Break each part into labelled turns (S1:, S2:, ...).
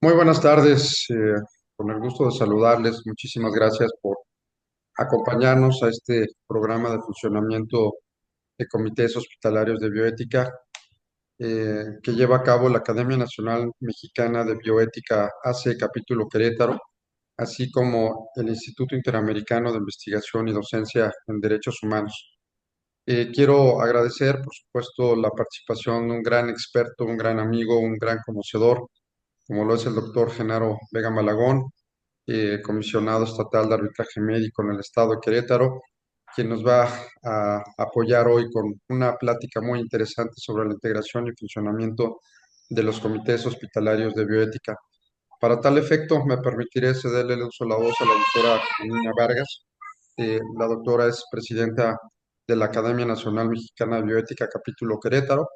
S1: Muy buenas tardes, con el gusto de saludarles. Muchísimas gracias por acompañarnos a este programa de funcionamiento de comités hospitalarios de bioética que lleva a cabo la Academia Nacional Mexicana de Bioética AC Capítulo Querétaro, así como el Instituto Interamericano de Investigación y Docencia en Derechos Humanos. Quiero agradecer, por supuesto, la participación de un gran experto, un gran amigo, un gran conocedor, como lo es el doctor Genaro Vega Malagón, comisionado estatal de arbitraje médico en el estado de Querétaro, quien nos va a apoyar hoy con una plática muy interesante sobre la integración y funcionamiento de los comités hospitalarios de bioética. Para tal efecto, me permitiré cederle el uso de la voz a la doctora Niña Vargas. La doctora es presidenta de la Academia Nacional Mexicana de Bioética, capítulo Querétaro,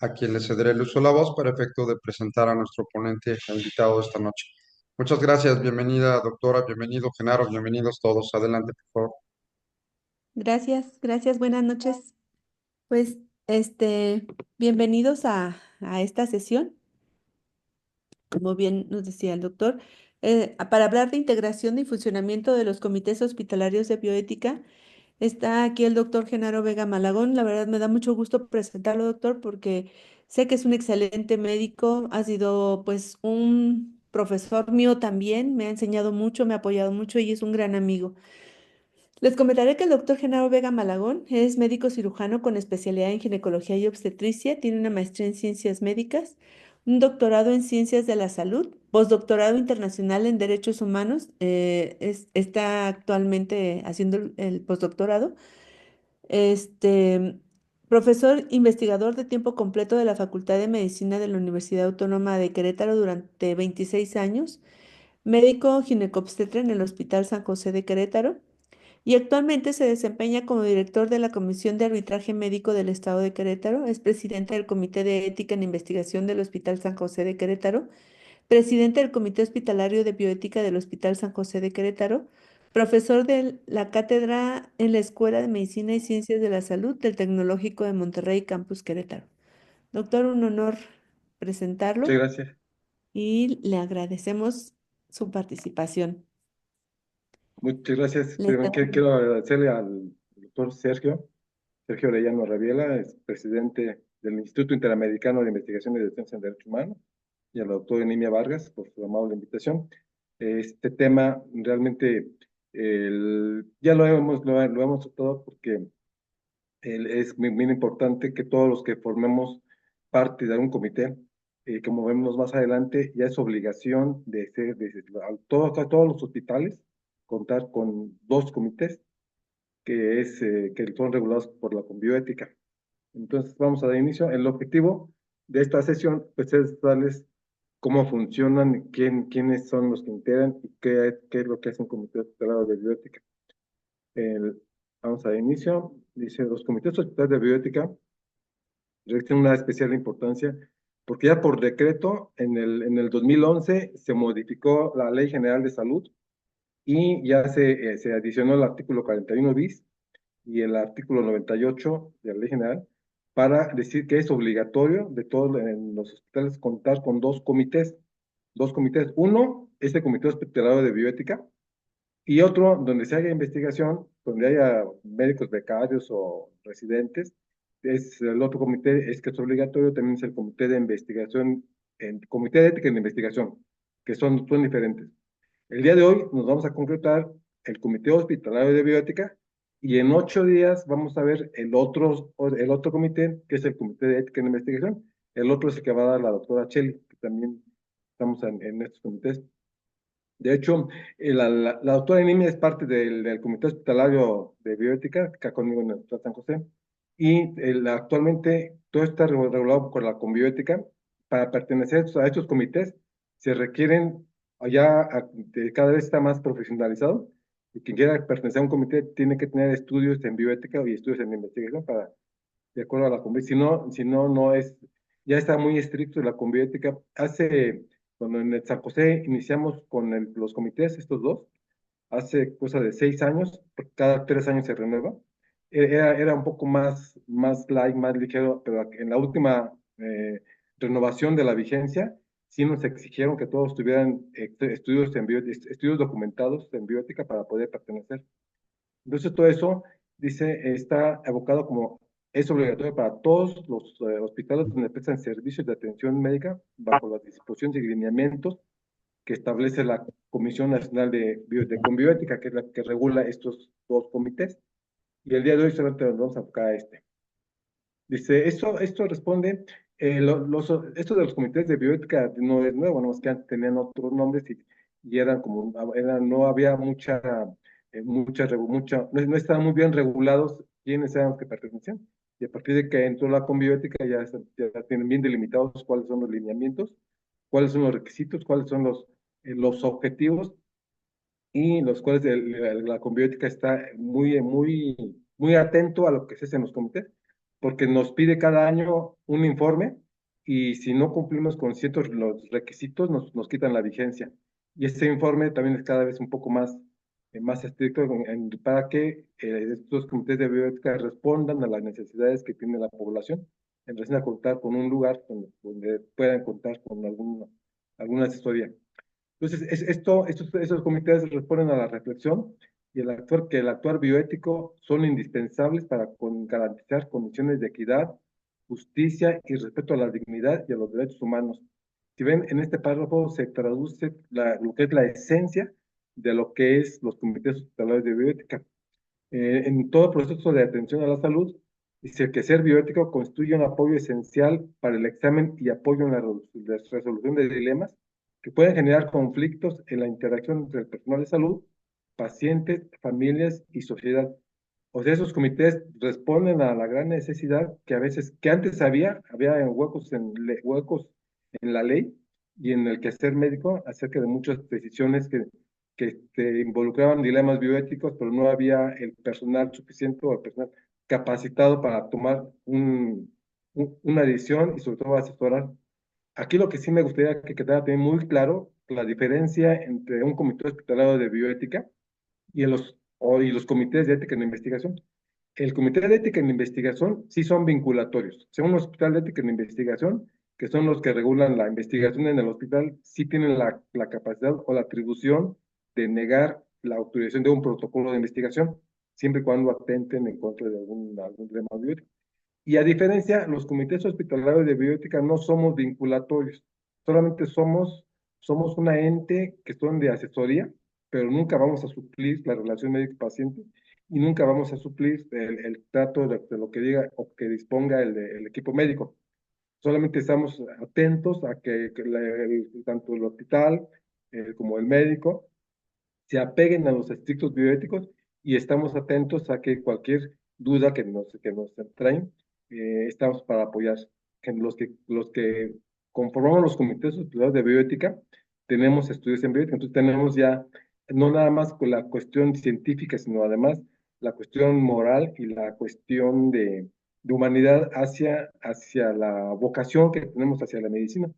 S1: a quien le cederé el uso de la voz para efecto de presentar a nuestro ponente e invitado esta noche. Muchas gracias, bienvenida doctora, bienvenido Genaro, bienvenidos todos. Adelante, por favor.
S2: Gracias, buenas noches. Pues, bienvenidos a esta sesión, como bien nos decía el doctor, para hablar de integración y funcionamiento de los comités hospitalarios de bioética. Está aquí el doctor Genaro Vega Malagón. La verdad me da mucho gusto presentarlo, doctor, porque sé que es un excelente médico, ha sido pues un profesor mío también, me ha enseñado mucho, me ha apoyado mucho y es un gran amigo. Les comentaré que el doctor Genaro Vega Malagón es médico cirujano con especialidad en ginecología y obstetricia, tiene una maestría en ciencias médicas, un doctorado en ciencias de la salud, postdoctorado internacional en derechos humanos, está actualmente haciendo el postdoctorado, este, profesor investigador de tiempo completo de la Facultad de Medicina de la Universidad Autónoma de Querétaro durante 26 años, médico ginecobstetra en el Hospital San José de Querétaro y actualmente se desempeña como director de la Comisión de Arbitraje Médico del Estado de Querétaro, es presidente del Comité de Ética en Investigación del Hospital San José de Querétaro, presidente del Comité Hospitalario de Bioética del Hospital San José de Querétaro, profesor de la cátedra en la Escuela de Medicina y Ciencias de la Salud del Tecnológico de Monterrey, Campus Querétaro. Doctor, un honor
S3: Muchas
S2: presentarlo
S3: gracias.
S2: y le agradecemos su participación.
S3: Muchas gracias.
S2: Le
S3: Primero
S2: cedo-
S3: quiero agradecerle al doctor Sergio Orellano Rabiela, es presidente del Instituto Interamericano de Investigación y Defensa en Derechos Humanos, y a la doctora Nimia Vargas por su amable invitación. Este tema realmente ya lo hemos tratado porque es muy importante que todos los que formemos parte de algún comité, como vemos más adelante, ya es obligación a todos los hospitales contar con dos comités que son regulados por la Conbioética. Entonces, vamos a dar inicio. El objetivo de esta sesión pues, es darles cómo funcionan, quiénes son los que integran y qué es lo que hace un comité hospitalario de bioética. El- Vamos a dar inicio. Dice, los comités hospitalarios de bioética tienen una especial importancia porque ya por decreto en el 2011 se modificó la Ley General de Salud y ya se adicionó el artículo 41 bis y el artículo 98 de la Ley General para decir que es obligatorio de todos en los hospitales contar con dos comités. Dos comités. Uno es el Comité Hospitalario de Bioética y otro donde se haga investigación, donde haya médicos becarios o residentes. Es el otro comité, es que es obligatorio, también es el Comité de Investigación, el Comité de Ética en Investigación, que son diferentes. El día de hoy nos vamos a concretar el Comité Hospitalario de Bioética y en 8 días vamos a ver el otro comité, que es el Comité de Ética en Investigación. El otro es el que va a dar la doctora Cheli, que también estamos en estos comités. De hecho, la doctora Enimia es parte del Comité Hospitalario de Bioética, que está conmigo en el Hospital San José, y actualmente todo está regulado por la Conbioética. Para pertenecer a estos comités se requieren, cada vez está más profesionalizado, y quien quiera pertenecer a un comité tiene que tener estudios en bioética y estudios en investigación para, de acuerdo a la Conbioética. Si no, no es, ya está muy estricto la Conbioética. Cuando en el San José iniciamos con los comités, estos dos, hace cosa de 6 años, porque cada 3 años se renueva. Era un poco más light, más ligero, pero en la última renovación de la vigencia sí nos exigieron que todos tuvieran estudios documentados en bioética para poder pertenecer. Entonces, todo eso, dice, está abocado como es obligatorio para todos los hospitales donde prestan servicios de atención médica bajo las disposiciones y lineamientos que establece la Comisión Nacional de Bioética, que es la que regula estos dos comités. Y el día de hoy solamente nos vamos a enfocar a este. Dice, esto responde, esto de los comités de bioética no es nuevo, no es que antes tenían otros nombres y eran como, no había no estaban muy bien regulados quiénes eran los que pertenecían. Y a partir de que entró la Conbioética ya tienen bien delimitados cuáles son los lineamientos, cuáles son los requisitos, cuáles son los objetivos y los cuales la Conbioética está muy atento a lo que se hace en los comités, porque nos pide cada año un informe y si no cumplimos con ciertos los requisitos nos quitan la vigencia. Y este informe también es cada vez un poco más estricto para que estos comités de bioética respondan a las necesidades que tiene la población en relación a contar con un lugar donde puedan contar con alguna asesoría. Entonces, esos comités responden a la reflexión y que el actuar bioético son indispensables para garantizar condiciones de equidad, justicia y respeto a la dignidad y a los derechos humanos. Si ven, en este párrafo se traduce lo que es la esencia de lo que es los comités hospitalarios de bioética. En todo proceso de atención a la salud, dice que ser bioético constituye un apoyo esencial para el examen y apoyo en la resolución de dilemas que pueden generar conflictos en la interacción entre el personal de salud, pacientes, familias y sociedad. O sea, esos comités responden a la gran necesidad que a veces, que antes había huecos en la ley y en el quehacer médico acerca de muchas decisiones que involucraban dilemas bioéticos, pero no había el personal suficiente o el personal capacitado para tomar una decisión y sobre todo asesorar. Aquí lo que sí me gustaría que quedara también muy claro, la diferencia entre un comité hospitalario de bioética y los comités de ética en la investigación. El comité de ética en la investigación sí son vinculatorios. O sea, un hospital de ética en la investigación, que son los que regulan la investigación en el hospital, sí tienen la capacidad o la atribución de negar la autorización de un protocolo de investigación, siempre y cuando atenten en contra de algún tema bioético. Y a diferencia, los comités hospitalarios de bioética no somos vinculatorios, solamente somos una ente que son de asesoría, pero nunca vamos a suplir la relación médico-paciente y nunca vamos a suplir el trato de lo que diga o que disponga el equipo médico. Solamente estamos atentos a que tanto el hospital como el médico se apeguen a los estrictos bioéticos y estamos atentos a que cualquier duda que nos traen, estamos para apoyar. Los que conformamos los comités hospitalarios de bioética, tenemos estudios en bioética, entonces tenemos ya no nada más con la cuestión científica, sino además la cuestión moral y la cuestión de humanidad hacia la vocación que tenemos hacia la medicina.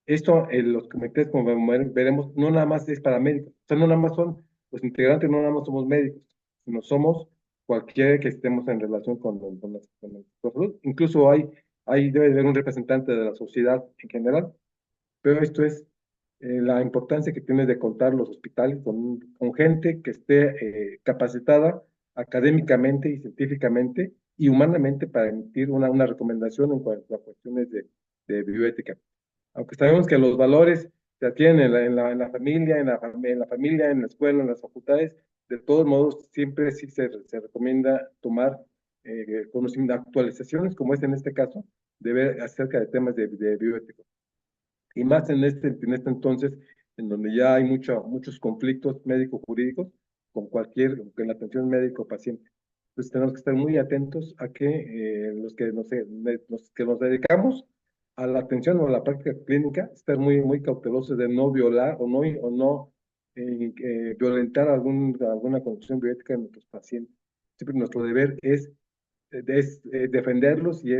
S3: Esto, los comités, como veremos, no nada más es para médicos, o sea, no nada más son los integrantes, no nada más somos médicos, sino somos cualquiera que estemos en relación con la salud. Incluso debe haber un representante de la sociedad en general, pero esto es la importancia que tiene de contar los hospitales con gente que esté capacitada académicamente y científicamente y humanamente para emitir una recomendación en cuanto a cuestiones de bioética. Aunque sabemos que los valores se adquieren en la familia, en la escuela, en las facultades, de todos modos, siempre sí se recomienda tomar conocimiento, actualizaciones, como es en este caso, de ver acerca de temas de bioética. Y más en este entonces, en donde ya hay muchos conflictos médico-jurídicos con la atención médico-paciente. Entonces tenemos que estar muy atentos a que los que nos dedicamos a la atención o a la práctica clínica, estar muy cautelosos de no violar o no violentar alguna condición bioética de nuestros pacientes. Siempre nuestro deber es defenderlos y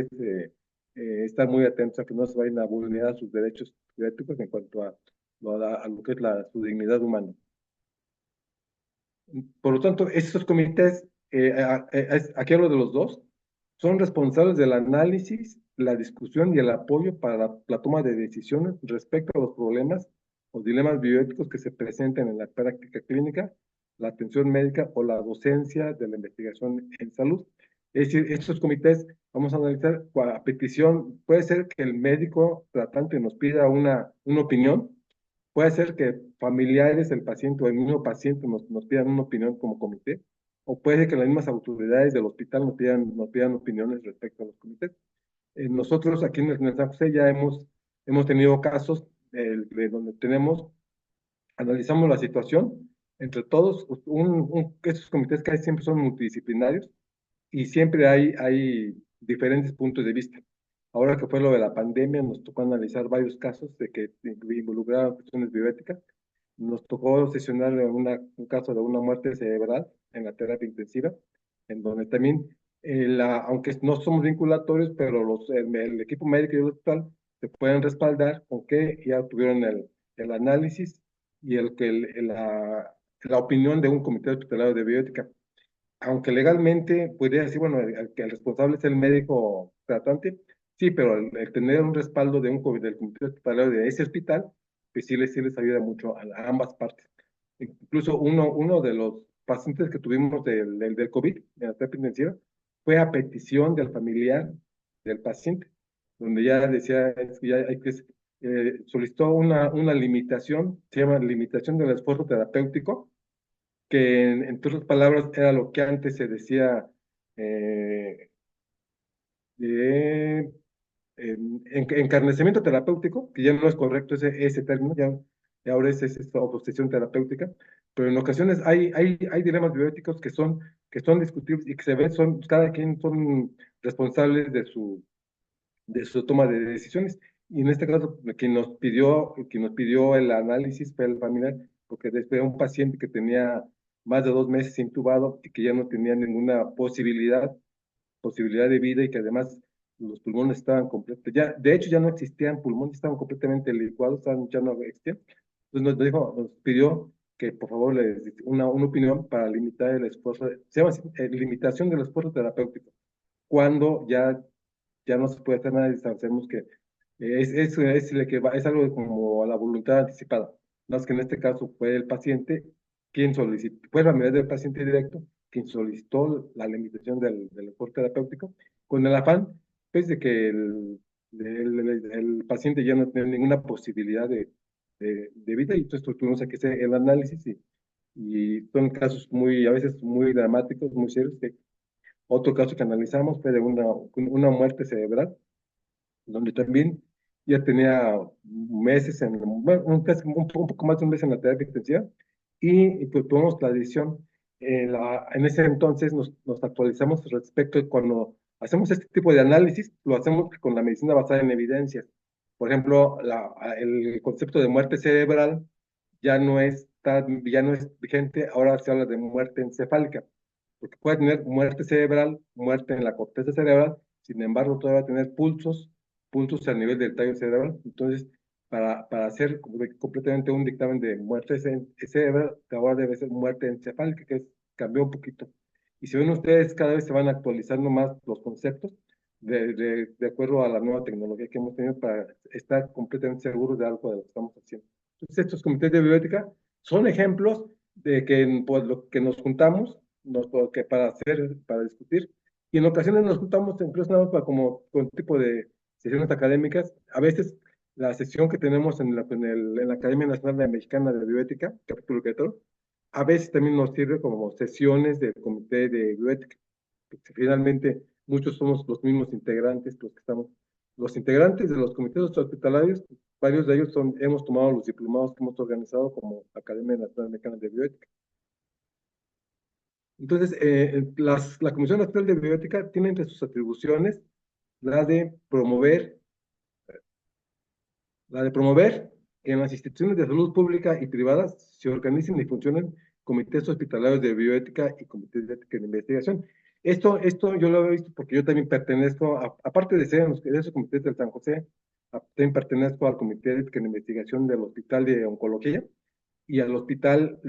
S3: estar muy atentos a que no se vayan a vulnerar sus derechos bioéticos en cuanto a lo que es su dignidad humana. Por lo tanto, estos comités, aquí hablo de los dos, son responsables del análisis, la discusión y el apoyo para la toma de decisiones respecto a los problemas o dilemas bioéticos que se presenten en la práctica clínica, la atención médica o la docencia de la investigación en salud. Es decir, estos comités vamos a analizar a petición, puede ser que el médico tratante nos pida una opinión, puede ser que familiares del paciente o el mismo paciente nos pidan una opinión como comité, o puede que las mismas autoridades del hospital nos pidan opiniones respecto a los comités. Nosotros aquí en San José ya hemos tenido casos de donde analizamos la situación entre todos, estos comités casi siempre son multidisciplinarios y siempre hay diferentes puntos de vista. Ahora que fue lo de la pandemia, nos tocó analizar varios casos de que involucraban cuestiones bioéticas. Nos tocó sesionar un caso de una muerte cerebral en la terapia intensiva, en donde también, aunque no somos vinculatorios, pero el equipo médico y el hospital se pueden respaldar con que ya tuvieron el análisis y la opinión de un comité hospitalario de bioética. Aunque legalmente podría decir, bueno, que el responsable es el médico tratante, sí, pero el tener un respaldo del comité hospitalario de ese hospital, pues sí les ayuda mucho a ambas partes. Incluso uno de los pacientes que tuvimos del COVID, en la terapia intensiva, fue a petición del familiar del paciente, donde ya decía, es que ya hay que, solicitó una limitación, se llama limitación del esfuerzo terapéutico, que en otras palabras era lo que antes se decía eh, de encarnecimiento terapéutico, que ya no es correcto ese término, ya ahora es esta obsesión terapéutica, pero en ocasiones hay dilemas bioéticos que son discutibles y que se ven, cada quien son responsables de su toma de decisiones. Y en este caso, quien nos pidió el análisis fue el familiar, porque después era un paciente que tenía más de 2 meses intubado y que ya no tenía ninguna posibilidad de vida y que además los pulmones estaban completos. Ya, de hecho, ya no existían pulmones, estaban completamente licuados, ya no existían. Entonces nos pidió que por favor le una opinión para limitar el esfuerzo, se llama así, limitación del esfuerzo terapéutico, cuando ya no se puede hacer nada y sabemos que es algo como a la voluntad anticipada. No es que en este caso fue el paciente quien solicitó, fue la familia del paciente directo quien solicitó la limitación del esfuerzo terapéutico, con el afán pues, de que el paciente ya no tenía ninguna posibilidad de vida, y entonces tuvimos que hacer el análisis y son casos a veces muy dramáticos, muy serios. Otro caso que analizamos fue de una muerte cerebral, donde también ya tenía meses, bueno, un poco más de un mes en la terapia intensiva, y pues tuvimos la decisión, en ese entonces nos actualizamos respecto de cuando hacemos este tipo de análisis, lo hacemos con la medicina basada en evidencias. Por ejemplo, el concepto de muerte cerebral ya no es vigente, ahora se habla de muerte encefálica, porque puede tener muerte cerebral, muerte en la corteza cerebral, sin embargo, todavía va a tener pulsos a nivel del tallo cerebral. Entonces, para hacer completamente un dictamen de muerte cerebral, ahora debe ser muerte encefálica, cambió un poquito. Y si ven ustedes, cada vez se van actualizando más los conceptos de acuerdo a la nueva tecnología que hemos tenido para estar completamente seguros de algo de lo que estamos haciendo. Entonces, estos comités de bioética son ejemplos de que pues, lo que nos juntamos para discutir, y en ocasiones nos juntamos incluso nada más como con tipo de sesiones académicas. A veces la sesión que tenemos en la Academia Nacional Mexicana de Bioética, capítulo Querétaro, a veces también nos sirve como sesiones del comité de bioética, porque finalmente muchos somos los mismos integrantes, los integrantes de los comités hospitalarios, varios de ellos hemos tomado los diplomados que hemos organizado como Academia Nacional Mexicana de Bioética. Entonces, la Comisión Nacional de Bioética tiene entre sus atribuciones la de promover que en las instituciones de salud pública y privadas se organicen y funcionen comités hospitalarios de bioética y comités de ética de investigación. Esto yo lo he visto porque yo también pertenezco, aparte de ser en esos comités del San José, también pertenezco al comité de ética de investigación del Hospital de Oncología y al Hospital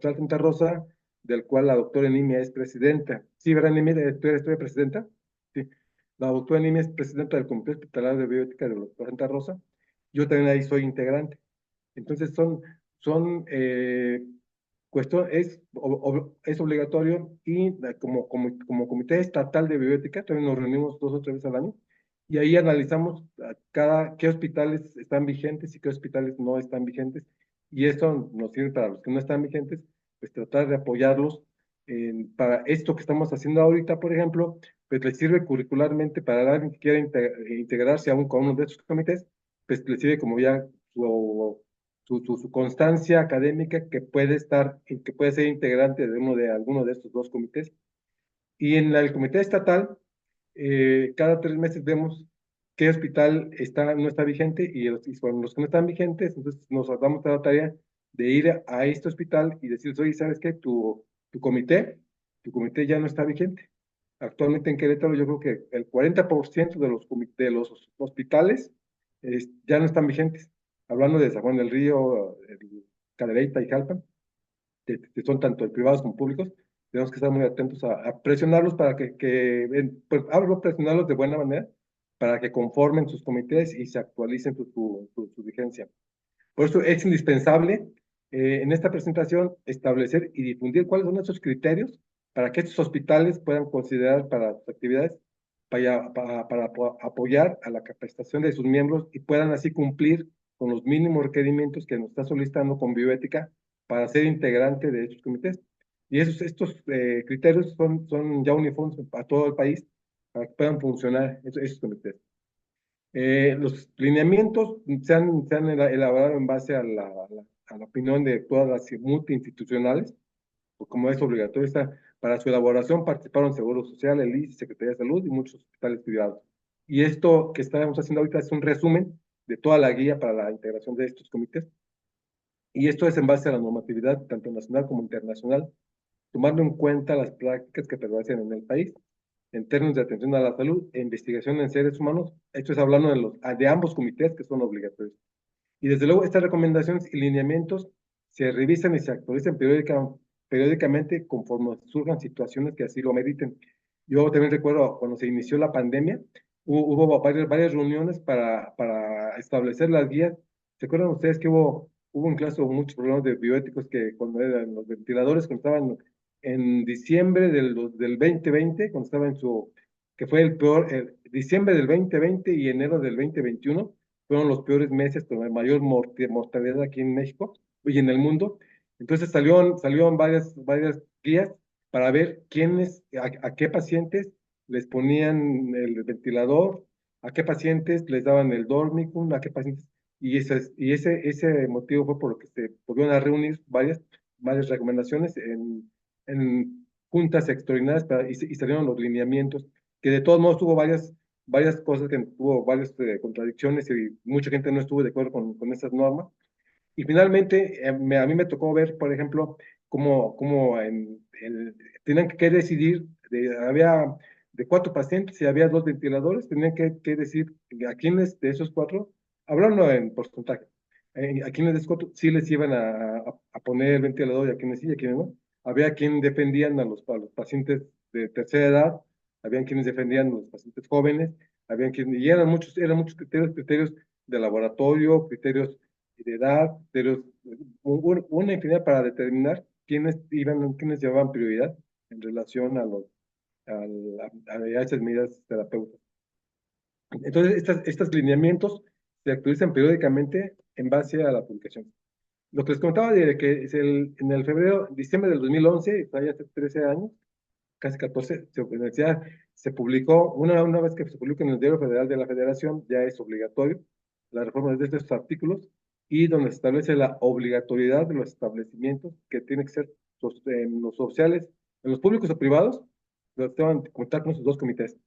S3: Santa Rosa, del cual la doctora Nimia es presidenta. Sí, ¿verdad, Nimia? ¿Tú eres presidenta? Sí. La doctora Nimi es presidenta del Comité Hospitalario de Bioética de la Santa Rosa. Yo también ahí soy integrante. Entonces son cuestión, es obligatorio y como Comité Estatal de Bioética, también nos reunimos 2 o 3 veces al año y ahí analizamos qué hospitales están vigentes y qué hospitales no están vigentes. Y esto nos sirve para los que no están vigentes, pues tratar de apoyarlos para esto que estamos haciendo ahorita, por ejemplo, pues les sirve curricularmente para alguien que quiera integrarse aún con uno de estos comités, pues les sirve como ya su constancia académica que puede que puede ser integrante de alguno de estos dos comités. Y en el comité estatal, cada 3 meses vemos qué hospital no está vigente y con los que no están vigentes, entonces nos damos la tarea de ir a este hospital y decirles, oye, ¿sabes qué? Tu comité ya no está vigente. Actualmente en Querétaro yo creo que el 40% de los hospitales ya no están vigentes. Hablando de San Juan del Río, Cadereyta y Jalpan, que son tanto privados como públicos, tenemos que estar muy atentos a presionarlos para pues, hablo presionarlos de buena manera, para que conformen sus comités y se actualicen su vigencia. Por eso es indispensable en esta presentación establecer y difundir cuáles son esos criterios para que estos hospitales puedan considerar para sus actividades, para apoyar a la capacitación de sus miembros y puedan así cumplir con los mínimos requerimientos que nos está solicitando con bioética para ser integrante de estos comités. Y estos criterios son ya uniformes a todo el país para que puedan funcionar esos comités. Los lineamientos se han elaborado en base a la opinión de todas las multiinstitucionales, pues como es obligatorio, para su elaboración participaron Seguro Social, el ISSSTE, Secretaría de Salud y muchos hospitales privados. Y esto que estamos haciendo ahorita es un resumen de toda la guía para la integración de estos comités. Y esto es en base a la normatividad, tanto nacional como internacional, tomando en cuenta las prácticas que prevalecen en el país en términos de atención a la salud e investigación en seres humanos. Esto es hablando de ambos comités que son obligatorios. Y desde luego estas recomendaciones y lineamientos se revisan y se actualizan periódicamente conforme surjan situaciones que así lo meriten. Yo también recuerdo cuando se inició la pandemia, hubo varias reuniones para establecer las guías. ¿Se acuerdan ustedes que hubo en clase muchos problemas de bioéticos que cuando eran los ventiladores, cuando estaban en diciembre del 2020, cuando estaba que fue el peor, diciembre del 2020 y enero del 2021, fueron los peores meses con la mayor mortalidad aquí en México y en el mundo. Entonces salieron varias guías para ver a qué pacientes les ponían el ventilador, a qué pacientes les daban el dormicum, a qué pacientes, ese motivo fue por lo que se volvieron a reunir varias recomendaciones en juntas extraordinarias y salieron los lineamientos, que de todos modos tuvo varias cosas que tuvo varias contradicciones y mucha gente no estuvo de acuerdo con esas normas. Y finalmente, a mí me tocó ver, por ejemplo, cómo tenían que decidir, había de 4 pacientes y había 2 ventiladores, tenían que decir a quiénes de esos 4, hablando en porcentaje, a quiénes de esos 4 sí les iban a poner el ventilador y a quiénes sí y a quiénes no. Había quien defendían a los pacientes de tercera edad, habían quienes defendían a los pacientes jóvenes, y eran muchos criterios de laboratorio, criterios de edad, pero una infinidad para determinar quiénes llevaban prioridad en relación a esas medidas terapéuticas. Entonces, estos lineamientos se actualizan periódicamente en base a la publicación. Lo que les comentaba de que en el diciembre del 2011, ya hace 13 años, casi 14, se publicó, una vez que se publica en el Diario Federal de la Federación, ya es obligatorio la reforma de estos artículos y donde se establece la obligatoriedad de los establecimientos que tienen que ser en los sociales, en los públicos o privados, los que van a contar con sus 2 comités.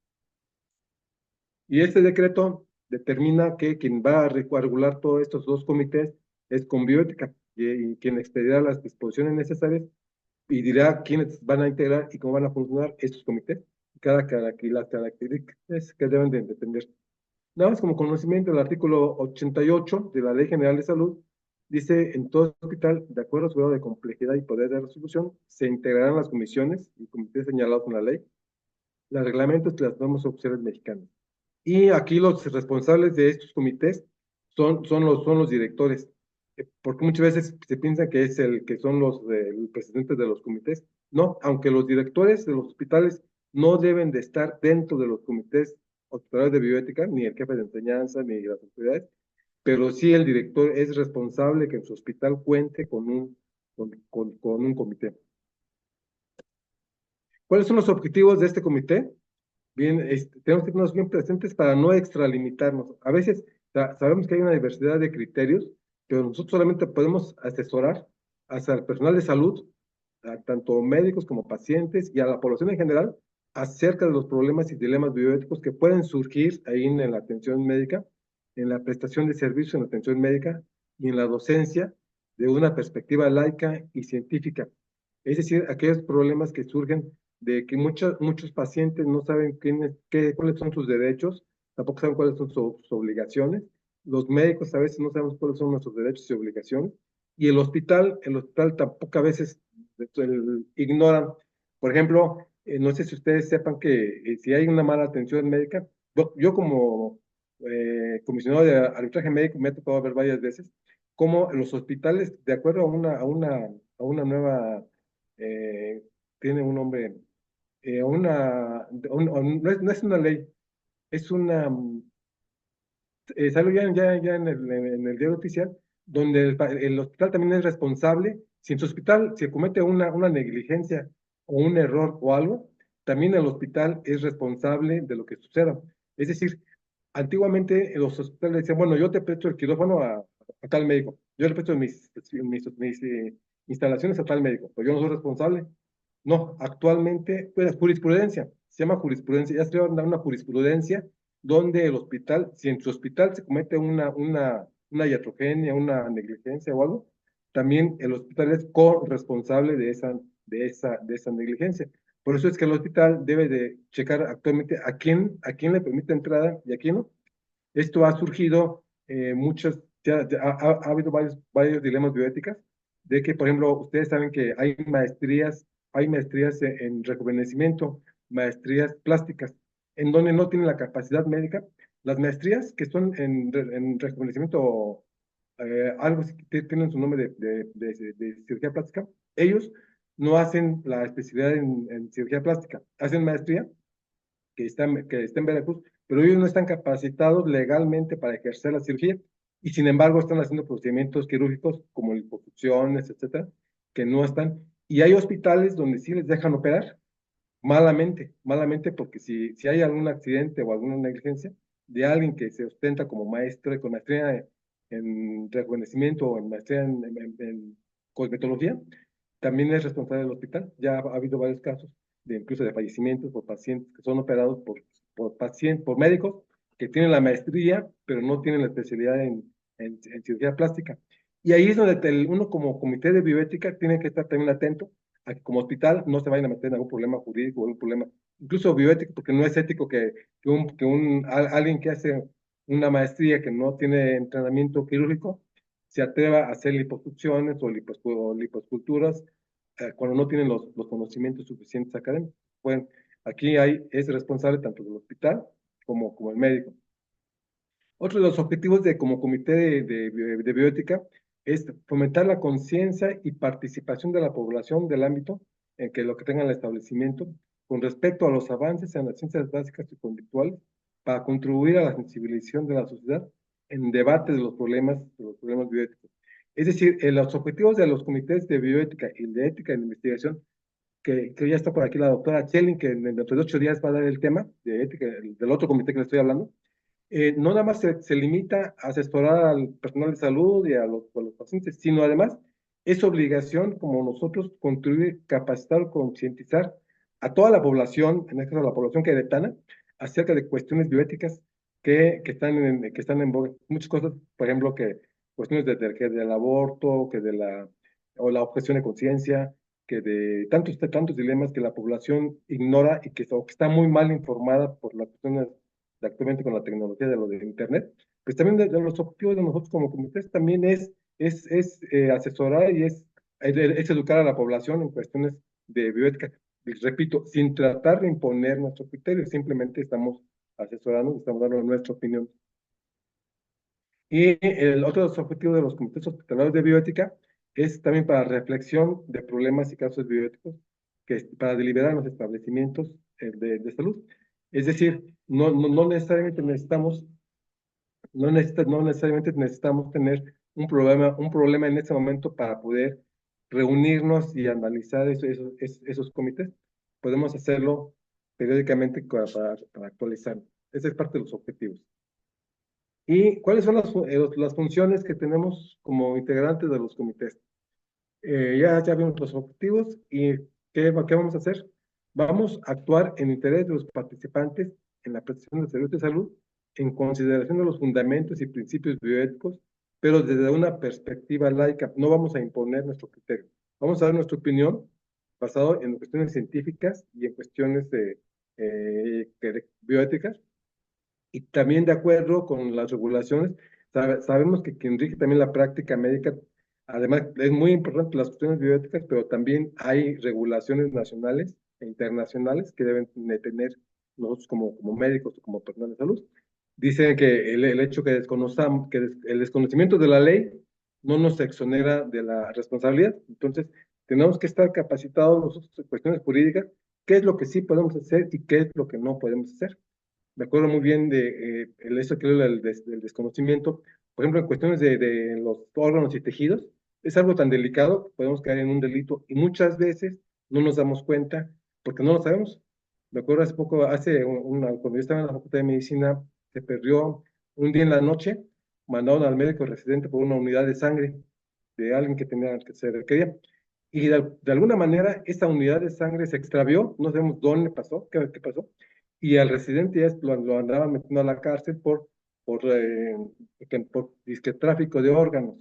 S3: Y este decreto determina que quien va a regular todos estos 2 comités es Conbioética y quien expedirá las disposiciones necesarias y dirá quiénes van a integrar y cómo van a funcionar estos comités, las características que deben de entender. Nada más como conocimiento, el artículo 88 de la Ley General de Salud dice, en todo hospital, de acuerdo a su grado de complejidad y poder de resolución, se integrarán las comisiones y comités señalados en la ley. los reglamentos y las normas oficiales mexicanas. Y aquí los responsables de estos comités son los directores, porque muchas veces se piensa que que son los presidentes de los comités. No, aunque los directores de los hospitales no deben de estar dentro de los comités hospitalarios de bioética, ni el jefe de enseñanza, ni las autoridades, pero sí el director es responsable que en su hospital cuente con un comité. ¿Cuáles son los objetivos de este comité? Bien, tenemos que tenerlos bien presentes para no extralimitarnos. A veces sabemos que hay una diversidad de criterios, pero nosotros solamente podemos asesorar hacia el personal de salud, tanto médicos como pacientes y a la población en general, acerca de los problemas y dilemas bioéticos que pueden surgir ahí en la atención médica, en la prestación de servicios en la atención médica y en la docencia de una perspectiva laica y científica. Es decir, aquellos problemas que surgen de que muchos pacientes no saben cuáles son sus derechos, tampoco saben cuáles son sus obligaciones. Los médicos a veces no sabemos cuáles son nuestros derechos y obligaciones. Y el hospital tampoco a veces ignoran. Por ejemplo, no sé si ustedes sepan que si hay una mala atención médica, yo como comisionado de arbitraje médico me ha tocado ver varias veces cómo los hospitales, de acuerdo a una nueva, tiene un nombre, no es una ley, es salió ya en el diario oficial, donde el hospital también es responsable, si en su hospital se comete una negligencia o un error o algo, también el hospital es responsable de lo que suceda. Es decir, antiguamente los hospitales decían, bueno, yo te presto el quirófano a tal médico, yo le presto mis instalaciones a tal médico, pero yo no soy responsable. No, actualmente, pues jurisprudencia, se llama jurisprudencia, ya se llama una jurisprudencia donde el hospital, si en su hospital se comete una iatrogenia, una negligencia o algo, también el hospital es corresponsable de esa negligencia. Por eso es que el hospital debe de checar actualmente a quién le permite entrada y a quién no. Esto ha surgido ha habido varios dilemas bioéticas, de que, por ejemplo, ustedes saben que hay maestrías en rejuvenecimiento, maestrías plásticas, en donde no tienen la capacidad médica. Las maestrías que son en rejuvenecimiento, algo que tienen su nombre de cirugía plástica, ellos no hacen la especialidad en cirugía plástica, hacen maestría que está en Veracruz, pero ellos no están capacitados legalmente para ejercer la cirugía y sin embargo están haciendo procedimientos quirúrgicos como liposucciones, etcétera, que no están. Y hay hospitales donde sí les dejan operar malamente, porque si hay algún accidente o alguna negligencia de alguien que se ostenta como maestro, con maestría en rejuvenecimiento o en maestría en cosmetología, también es responsable del hospital. Ya ha habido varios casos incluso de fallecimientos por pacientes que son operados por médicos que tienen la maestría, pero no tienen la especialidad en cirugía plástica. Y ahí es donde uno como comité de bioética tiene que estar también atento a que como hospital no se vayan a meter en algún problema jurídico o algún problema, incluso bioético, porque no es ético alguien que hace una maestría que no tiene entrenamiento quirúrgico se atreva a hacer liposucciones o liposculturas cuando no tienen los conocimientos suficientes académicos. Bueno, aquí es responsable tanto del hospital como el médico. Otro de los objetivos como comité de bioética es fomentar la conciencia y participación de la población del ámbito en que lo que tengan el establecimiento con respecto a los avances en las ciencias básicas y conductuales para contribuir a la sensibilización de la sociedad en debate de los problemas bioéticos. Es decir, los objetivos de los comités de bioética y de ética en investigación, que ya está por aquí la doctora Chelin, que dentro de 8 días va a dar el tema de ética del otro comité que le estoy hablando, no nada más se limita a asesorar al personal de salud y a los pacientes, sino además es obligación como nosotros contribuir, capacitar, concientizar a toda la población, en este caso la población queretana, acerca de cuestiones bioéticas que están en boga. Muchas cosas, por ejemplo, que cuestiones que del aborto, o la objeción de conciencia, que de tantos dilemas que la población ignora o que está muy mal informada por las cuestiones actualmente con la tecnología de lo de Internet, pues también de los objetivos de nosotros como comités también es asesorar y es educar a la población en cuestiones de bioética. y repito, sin tratar de imponer nuestro criterio, simplemente estamos asesorando, estamos dando nuestra opinión. Y el otro de los objetivos de los comités hospitalarios de bioética es también para reflexión de problemas y casos bioéticos, que es para deliberar en los establecimientos de salud. Es decir, no necesariamente necesitamos, no necesariamente necesitamos tener un problema en ese momento para poder reunirnos y analizar esos comités. Podemos hacerlo periódicamente para actualizar. Esa es parte de los objetivos. ¿Y cuáles son las funciones que tenemos como integrantes de los comités? Ya vimos los objetivos y ¿qué vamos a hacer? Vamos a actuar en interés de los participantes en la prestación de servicios de salud en consideración de los fundamentos y principios bioéticos, pero desde una perspectiva laica. No vamos a imponer nuestro criterio. Vamos a dar nuestra opinión basado en cuestiones científicas y en cuestiones bioéticas, y también de acuerdo con las regulaciones. Sabemos que quien rige también la práctica médica, además es muy importante las cuestiones bioéticas, pero también hay regulaciones nacionales e internacionales que deben de tener nosotros como médicos o como personal de salud. Dicen que el hecho que desconozcamos, el desconocimiento de la ley no nos exonera de la responsabilidad. Entonces, tenemos que estar capacitados nosotros en cuestiones jurídicas, qué es lo que sí podemos hacer y qué es lo que no podemos hacer. Me acuerdo muy bien de eso que es del desconocimiento. Por ejemplo, en cuestiones de los órganos y tejidos, es algo tan delicado que podemos caer en un delito y muchas veces no nos damos cuenta porque no lo sabemos. Me acuerdo hace poco, cuando yo estaba en la Facultad de Medicina, se perdió un día en la noche, mandaron al médico residente por una unidad de sangre de alguien que se requería. Y de alguna manera esa unidad de sangre se extravió, no sabemos dónde pasó, qué pasó, y al residente ya lo andaba metiendo a la cárcel por disque tráfico de órganos.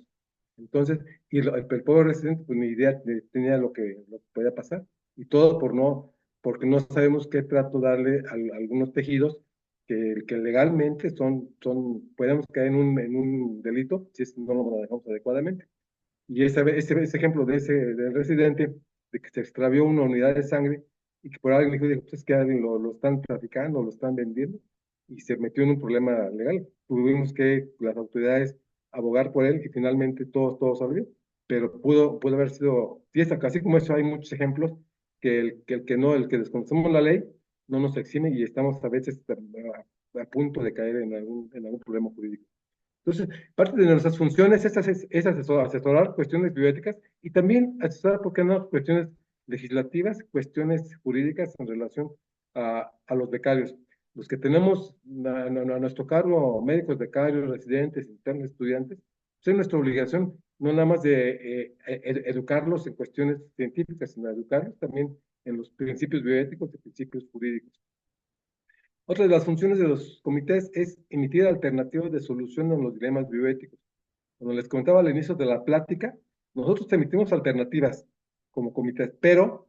S3: Entonces, el pobre residente pues ni idea tenía lo que podía pasar, y todo porque no sabemos qué trato darle a algunos tejidos que legalmente podemos caer en un delito si no lo manejamos adecuadamente. Y ese ejemplo del residente, de que se extravió una unidad de sangre y que por alguien dijo, pues es que alguien lo están traficando, lo están vendiendo, y se metió en un problema legal. Tuvimos que las autoridades abogar por él y finalmente todo salió. Pero pudo haber sido fiesta, así como eso hay muchos ejemplos el que desconocemos la ley no nos exime y estamos a veces a punto de caer en algún problema jurídico. Entonces, parte de nuestras funciones es asesorar cuestiones bioéticas y también asesorar, ¿por qué no?, cuestiones legislativas, cuestiones jurídicas en relación a los becarios. Los que tenemos a nuestro cargo, médicos, becarios, residentes, internos, estudiantes, pues es nuestra obligación no nada más de educarlos en cuestiones científicas, sino educarlos también en los principios bioéticos y principios jurídicos. Otra de las funciones de los comités es emitir alternativas de solución a los dilemas bioéticos. Como les comentaba al inicio de la plática, nosotros emitimos alternativas como comités, pero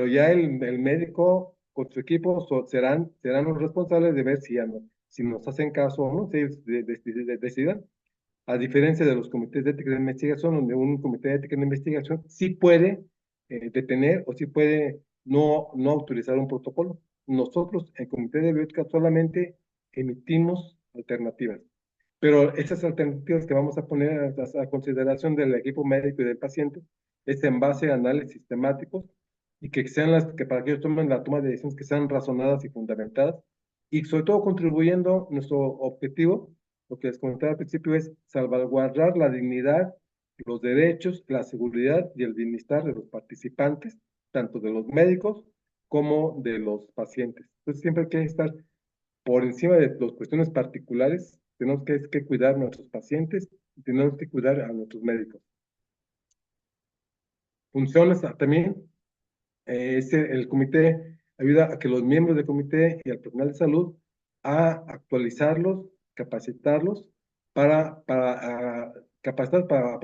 S3: ya el médico con su equipo serán los responsables de ver si nos hacen caso o no, si ellos decidan. A diferencia de los comités de ética de investigación, donde un comité de ética de investigación sí puede detener o sí puede no autorizar un protocolo. Nosotros, en comité de bioética, solamente emitimos alternativas. Pero esas alternativas que vamos a poner a consideración del equipo médico y del paciente es en base a análisis sistemáticos y que sean que para que ellos tomen la toma de decisiones que sean razonadas y fundamentadas, y sobre todo contribuyendo nuestro objetivo, lo que les comentaba al principio, es salvaguardar la dignidad, los derechos, la seguridad y el bienestar de los participantes, tanto de los médicos como de los pacientes. Entonces siempre hay que estar por encima de las cuestiones particulares. Tenemos que cuidar a nuestros pacientes y tenemos que cuidar a nuestros médicos. Funciones también, el comité ayuda a que los miembros del comité y al personal de salud a actualizarlos, capacitarlos capacitar para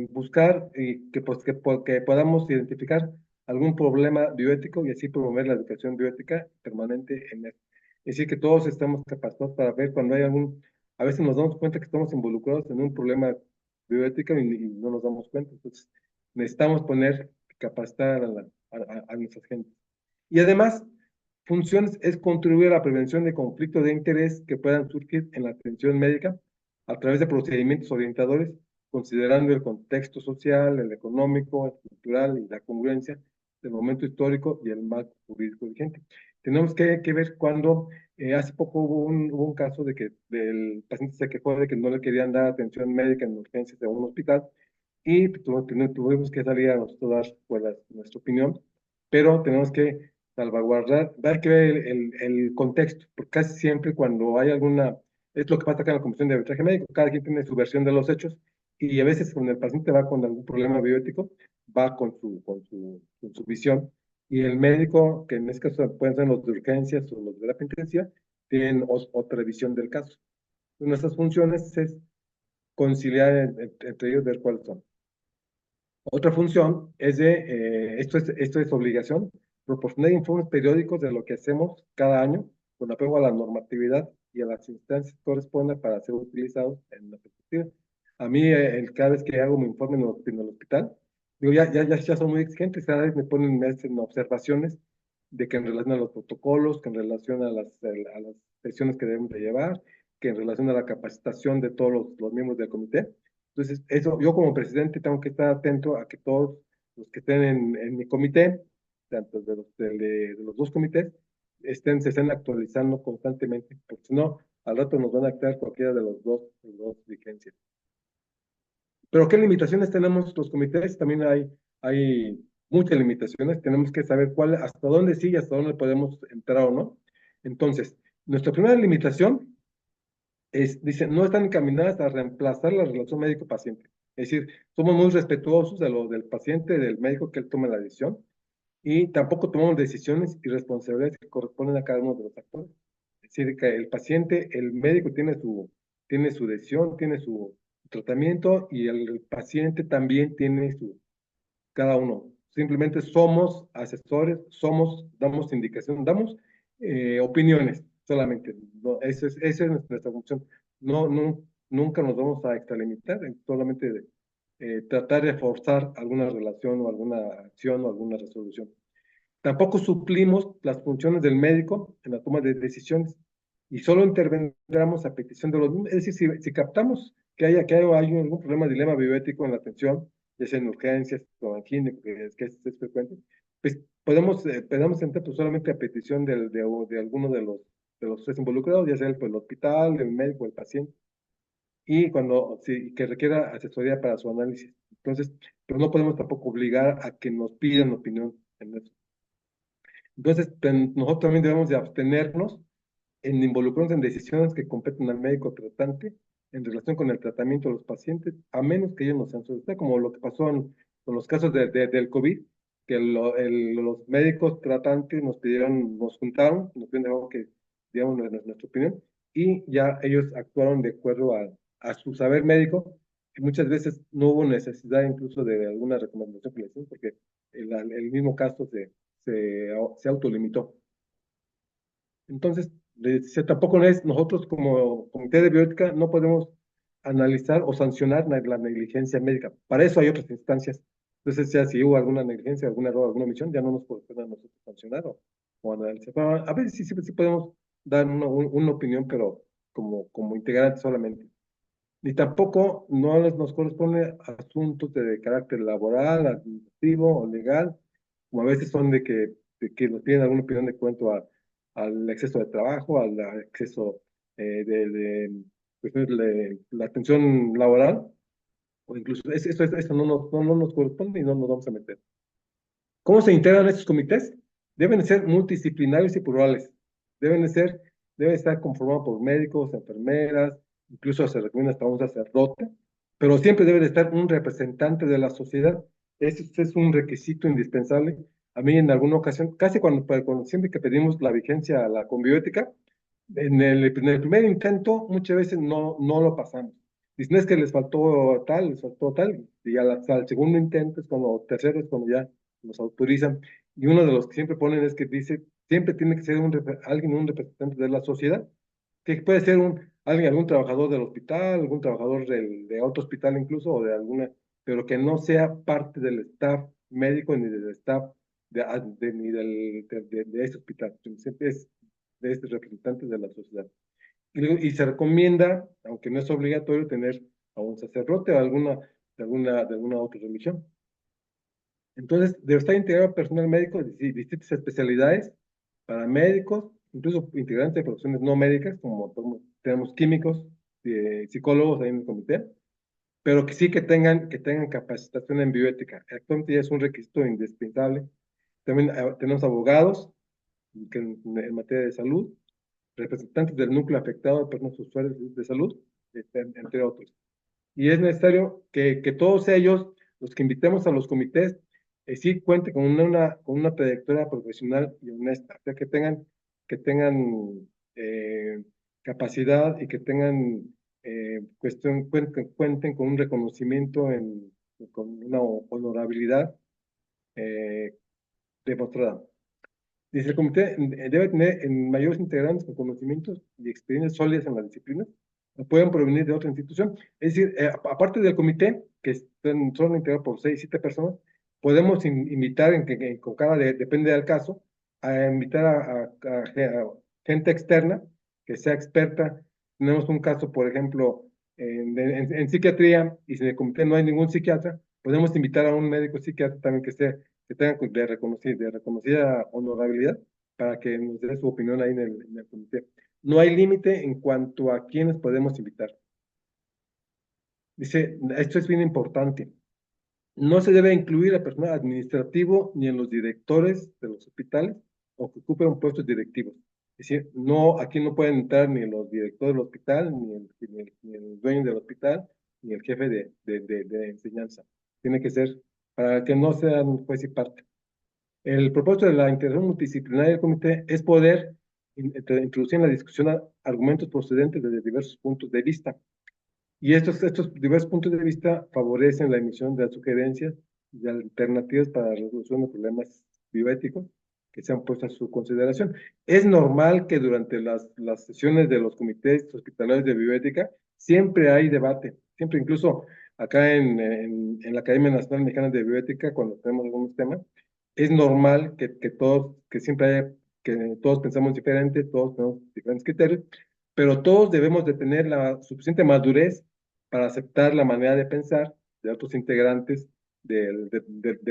S3: buscar y que podamos identificar algún problema bioético y así promover la educación bioética permanente en él. Es decir, que todos estamos capacitados para ver cuando hay a veces nos damos cuenta que estamos involucrados en un problema bioético y no nos damos cuenta. Entonces, necesitamos capacitar a nuestra gente. Y además, funciones es contribuir a la prevención de conflictos de interés que puedan surgir en la atención médica a través de procedimientos orientadores, considerando el contexto social, el económico, el cultural y la congruencia del momento histórico y el marco jurídico vigente. Tenemos que ver cuando hace poco hubo un caso de que el paciente se quejó de que no le querían dar atención médica en urgencias de un hospital y tuvimos que salir a nosotros a dar pues, nuestra opinión, pero tenemos que salvaguardar, hay que ver el contexto, porque casi siempre cuando hay alguna, es lo que pasa acá en la Comisión de Arbitraje Médico, cada quien tiene su versión de los hechos, y a veces cuando el paciente va con algún problema bioético, va con su visión, y el médico, que en este caso pueden ser los de urgencias o los de terapia intensiva, tienen otra visión del caso. Nuestras funciones es conciliar entre ellos, ver cuáles son. Otra función es esto es obligación, proporcionar informes periódicos de lo que hacemos cada año con apego a la normatividad y a las instancias que correspondan para ser utilizados en la perspectiva. A mí, cada vez que hago mi informe en el hospital, digo, ya son muy exigentes, cada vez me hacen observaciones de que en relación a los protocolos, que en relación a las sesiones que debemos de llevar, que en relación a la capacitación de todos los miembros del comité. Entonces, eso, yo como presidente tengo que estar atento a que todos los que estén en mi comité, tanto de los dos comités, se estén actualizando constantemente, porque si no, al rato nos van a actar cualquiera de los dos vigencias. Pero ¿qué limitaciones tenemos los comités? También hay muchas limitaciones, tenemos que saber hasta dónde sí y hasta dónde podemos entrar o no. Entonces, nuestra primera limitación dice, no están encaminadas a reemplazar la relación médico-paciente. Es decir, somos muy respetuosos de lo del paciente, del médico que él tome la decisión, y tampoco tomamos decisiones y responsabilidades que corresponden a cada uno de los actores. Es decir, que el paciente, el médico tiene su decisión, tiene su tratamiento, y el paciente también tiene cada uno. Simplemente somos asesores, damos indicación, damos opiniones solamente. No, esa es nuestra función. Nunca nos vamos a extralimitar, solamente tratar de forzar alguna relación o alguna acción o alguna resolución. Tampoco suplimos las funciones del médico en la toma de decisiones y solo intervendremos a petición de los mismos. Es decir, si captamos que hay algún problema, dilema bioético en la atención, ya sea en urgencias o en clínico, que es frecuente, pues podemos entrar pues, solamente a petición de alguno de los tres involucrados, ya sea el hospital, el médico, el paciente, y que requiera asesoría para su análisis. Entonces, pero no podemos tampoco obligar a que nos pidan opinión en eso. Entonces, nosotros también debemos de abstenernos en involucrarnos en decisiones que competen al médico tratante en relación con el tratamiento de los pacientes, a menos que ellos nos sean solicitados, como lo que pasó con los casos del COVID, que los médicos tratantes nos juntaron, nos pidieron que digamos nuestra opinión, y ya ellos actuaron de acuerdo a su saber médico, y muchas veces no hubo necesidad incluso de alguna recomendación que les hicieron, porque el mismo caso se autolimitó. Entonces, tampoco es, nosotros como Comité de Bioética no podemos analizar o sancionar la negligencia médica. Para eso hay otras instancias. Entonces, ya si hubo alguna negligencia, algún error, alguna omisión, ya no nos podemos a nosotros sancionar o analizar. Pero a veces sí podemos dar una opinión, pero como integrante solamente. Ni tampoco nos corresponde asuntos de carácter laboral, administrativo o legal, como a veces son de que nos piden alguna opinión de cuanto al exceso de trabajo, al exceso cuestiones de la atención laboral, o incluso esto no nos corresponde y no nos vamos a meter. ¿Cómo se integran estos comités? Deben ser multidisciplinarios y plurales. Deben estar conformados por médicos, enfermeras, incluso se recomienda hasta un sacerdote, pero siempre debe de estar un representante de la sociedad. Ese es un requisito indispensable. A mí en alguna ocasión, casi cuando siempre que pedimos la vigencia a la conbiótica, en el primer intento muchas veces no lo pasamos. Dicen es que les faltó tal, y al segundo intento es cuando, tercero es cuando ya nos autorizan. Y uno de los que siempre ponen es que dice, siempre tiene que ser un representante de la sociedad, que puede ser algún trabajador del hospital, algún trabajador de otro hospital incluso, o de alguna, pero que no sea parte del staff médico ni del staff ni de este hospital, siempre es de estos representantes de la sociedad. Y se recomienda, aunque no es obligatorio, tener a un sacerdote o de alguna otra religión. Entonces, debe estar integrado personal médico de distintas especialidades, paramédicos, incluso integrantes de profesiones no médicas, como tenemos químicos, psicólogos ahí en el comité, pero que sí que tengan capacitación en bioética. Actualmente ya es un requisito indispensable. También tenemos abogados en materia de salud, representantes del núcleo afectado de personas usuarias de salud, entre otros. Y es necesario que todos ellos, los que invitemos a los comités, sí cuenten con una trayectoria profesional y honesta, o sea, que tengan capacidad y que tengan cuenten con un reconocimiento, con una honorabilidad eh, demostrada. Dice, el comité debe tener en mayores integrantes con conocimientos y experiencias sólidas en las disciplinas, que puedan provenir de otra institución. Es decir, aparte del comité, que son integrados por 6, 7 personas, podemos invitar, con depende del caso, a invitar a gente externa que sea experta. Tenemos un caso, por ejemplo, en psiquiatría, y si en el comité no hay ningún psiquiatra, podemos invitar a un médico psiquiatra también que tengan de reconocida honorabilidad para que nos dé su opinión ahí en el comité. No hay límite en cuanto a quiénes podemos invitar. Dice, esto es bien importante. No se debe incluir a personal administrativo ni en los directores de los hospitales o que ocupen puestos directivos. Es decir, no, aquí no pueden entrar ni los directores del hospital, ni el dueño del hospital, ni el jefe de enseñanza. Tiene que ser para que no sean juez y parte. El propósito de la integración multidisciplinaria del comité es poder introducir en la discusión argumentos procedentes desde diversos puntos de vista. Y estos diversos puntos de vista favorecen la emisión de sugerencias y de alternativas para la resolución de problemas bioéticos que sean puestos a su consideración. Es normal que durante las sesiones de los comités hospitalarios de bioética siempre hay debate, siempre incluso acá en la Academia Nacional Mexicana de Bioética, cuando tenemos algunos temas, es normal que siempre haya, que todos pensamos diferente, todos tenemos diferentes criterios, pero todos debemos de tener la suficiente madurez para aceptar la manera de pensar de otros integrantes de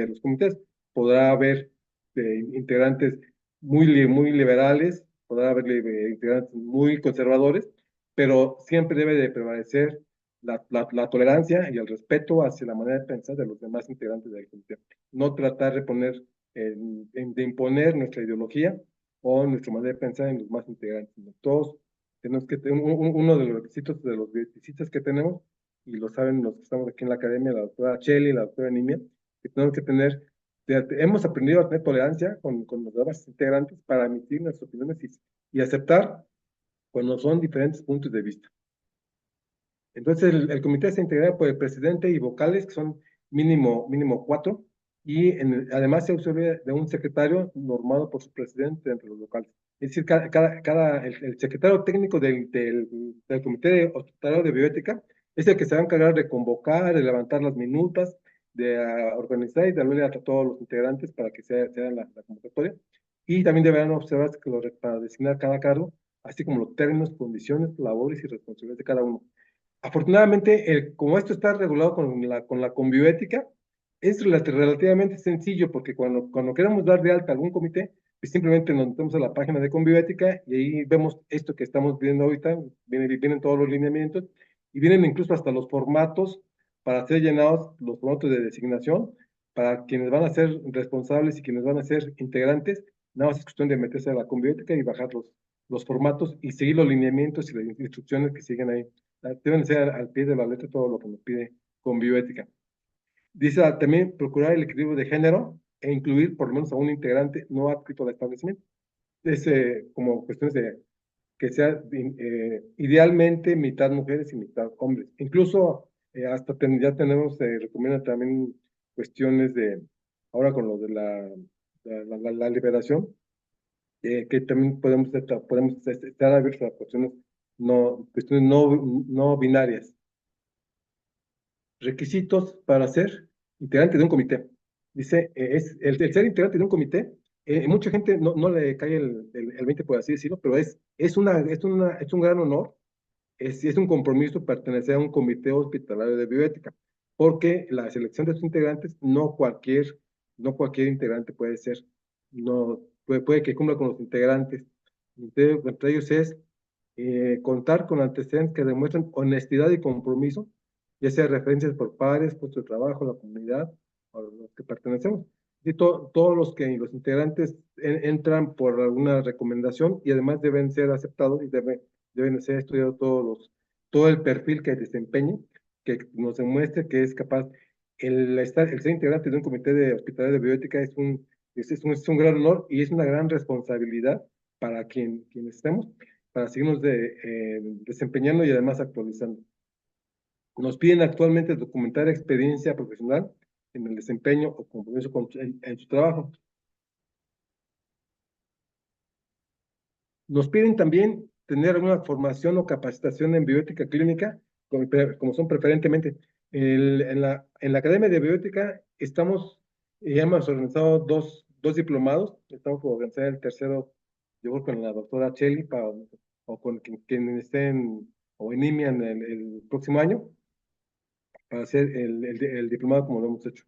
S3: los comités. Podrá haber integrantes muy liberales, podrá haber integrantes muy conservadores, pero siempre debe de prevalecer la tolerancia y el respeto hacia la manera de pensar de los demás integrantes del comité. No tratar de de imponer nuestra ideología o nuestra manera de pensar en los más integrantes. Todos tenemos que tener uno de los requisitos de los visitas que tenemos, y lo saben los que estamos aquí en la academia, la doctora Cheli, la doctora Nimia, que tenemos que hemos aprendido a tener tolerancia con los demás integrantes para emitir nuestras opiniones y aceptar cuando son diferentes puntos de vista. Entonces, el comité se integra por el presidente y vocales, que son mínimo 4, y además se auxilia de un secretario normado por su presidente entre los vocales. Es decir, el secretario técnico del comité hospitalario de bioética es el que se va a encargar de convocar, de levantar las minutas, de organizar y de hablarle a todos los integrantes para que sea la convocatoria. Y también deberán observarse para designar cada cargo, así como los términos, condiciones, labores y responsabilidades de cada uno. Afortunadamente, como esto está regulado con la conbioética, es relativamente sencillo, porque cuando queremos dar de alta algún comité, pues simplemente nos metemos a la página de conbioética y ahí vemos esto que estamos viendo ahorita, vienen todos los lineamientos y vienen incluso hasta los formatos para ser llenados, los formatos de designación, para quienes van a ser responsables y quienes van a ser integrantes. Nada más es cuestión de meterse a la conbioética y bajar los formatos y seguir los lineamientos y las instrucciones que siguen ahí. Deben ser al pie de la letra todo lo que nos pide con bioética. Dice también procurar el equilibrio de género e incluir por lo menos a un integrante no adscrito al establecimiento. Es como cuestiones de que sea idealmente mitad mujeres y mitad hombres. Incluso ya tenemos, recomienda también cuestiones ahora con lo de la liberación, que también podemos estar abiertos a cuestiones no binarias. Requisitos para ser integrante de un comité. Dice, es el ser integrante de un comité, mucha gente no le cae el 20, por así decirlo, pero es un gran honor, es un compromiso pertenecer a un comité hospitalario de bioética, porque la selección de sus integrantes, no cualquier integrante puede ser, no, puede que cumpla con los integrantes. Entre ellos es contar con antecedentes que demuestren honestidad y compromiso, ya sea referencias por pares, puesto de trabajo, la comunidad, a los que pertenecemos. Y todos los integrantes entran por alguna recomendación y además deben ser aceptados y deben ser estudiados todo el perfil que desempeñe, que nos demuestre que es capaz. El ser integrante de un comité de hospitalario de bioética es un gran honor y es una gran responsabilidad para quienes estemos, para seguirnos desempeñando y además actualizando. Nos piden actualmente documentar experiencia profesional en el desempeño o compromiso en su trabajo. Nos piden también tener alguna formación o capacitación en bioética clínica, como son preferentemente. En la Academia de Bioética ya hemos organizado dos diplomados, estamos por organizar el tercero, yo creo con la doctora Cheli, o con quien estén o en IMIA el próximo año, para hacer el diplomado como lo hemos hecho.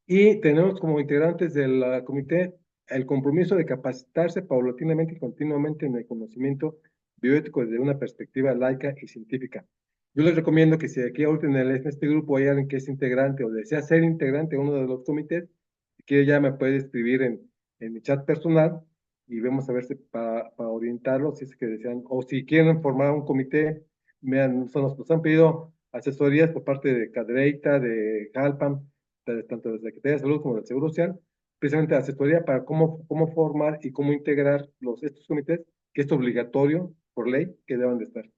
S3: Y tenemos como integrantes del comité el compromiso de capacitarse paulatinamente y continuamente en el conocimiento bioético desde una perspectiva laica y científica. Yo les recomiendo que si aquí ahorita en este grupo hay alguien que es integrante o desea ser integrante de uno de los comités, si quiere ya me puede escribir en mi chat personal y vemos a ver si para orientarlos, si es que desean, o si quieren formar un comité, nos han pedido asesorías por parte de Cadreita, de Jalpam, tanto de la Secretaría de Salud como del Seguro Social, precisamente asesoría para cómo formar y cómo integrar estos comités, que es obligatorio por ley que deban de estar.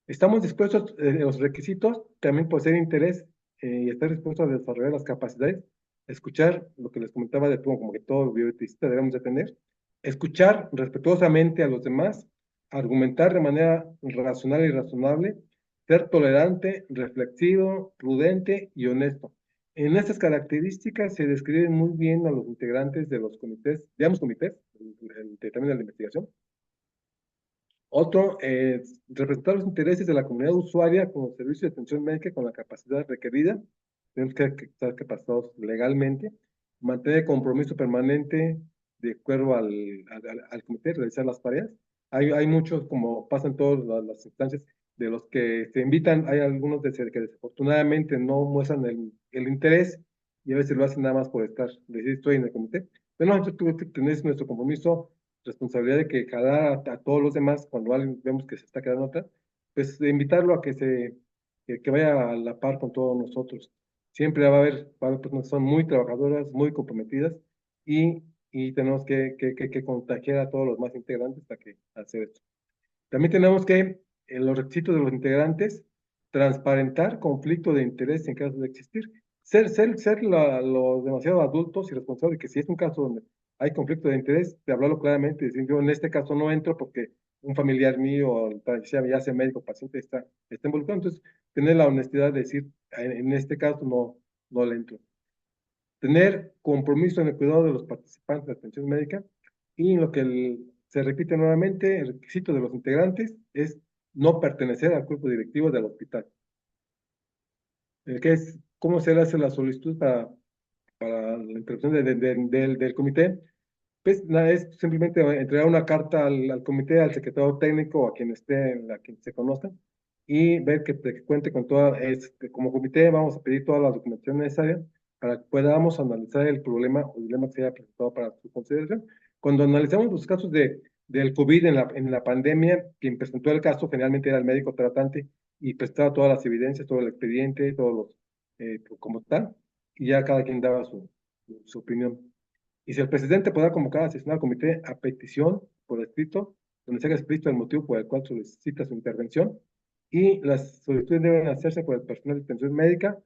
S3: Estamos dispuestos, los requisitos, también por ser interés y estar dispuestos a desarrollar las capacidades, escuchar lo que les comentaba de como que todo bioeticista debemos de tener, escuchar respetuosamente a los demás, argumentar de manera racional y razonable, ser tolerante, reflexivo, prudente y honesto. En estas características se describen muy bien a los integrantes de los comités, digamos comités, también de la investigación. Otro, representar los intereses de la comunidad usuaria como servicio de atención médica con la capacidad requerida. Tenemos que estar capacitados legalmente. Mantener compromiso permanente de acuerdo al comité, realizar las tareas. Hay muchos, como pasan todas las instancias, de los que se invitan, hay algunos que desafortunadamente no muestran el interés y a veces lo hacen nada más por decir estoy en el comité. Pero nosotros tenemos nuestro compromiso, responsabilidad de que jalar a todos los demás cuando alguien vemos que se está quedando atrás, pues de invitarlo a que vaya a la par con todos nosotros. Siempre va a haber personas que son muy trabajadoras, muy comprometidas y tenemos que contagiar a todos los más integrantes para hacer esto. También tenemos que, en los requisitos de los integrantes, transparentar conflicto de interés en caso de existir. Ser los demasiado adultos y responsables, que si es un caso donde hay conflicto de interés, de hablarlo claramente, decir, yo en este caso no entro porque un familiar mío, ya sea médico, paciente, está involucrado. Entonces, tener la honestidad de decir, en este caso no le entro. Tener compromiso en el cuidado de los participantes de atención médica y lo que se repite nuevamente, el requisito de los integrantes es no pertenecer al cuerpo directivo del hospital. ¿Cómo se le hace la solicitud para la intervención del comité? Pues nada, es simplemente entregar una carta al comité, al secretario técnico o a quien a quien se conozca y ver que cuente con que como comité vamos a pedir toda la documentación necesaria para que podamos analizar el problema o dilema que se haya presentado para su consideración. Cuando analizamos los casos del COVID en la pandemia, quien presentó el caso generalmente era el médico tratante y prestaba todas las evidencias, todo el expediente, como tal, y ya cada quien daba su opinión. Y si el presidente podrá convocar a sesionar al comité a petición por escrito, donde se haga explícito el motivo por el cual solicita su intervención, y las solicitudes deben hacerse por el personal de atención médica,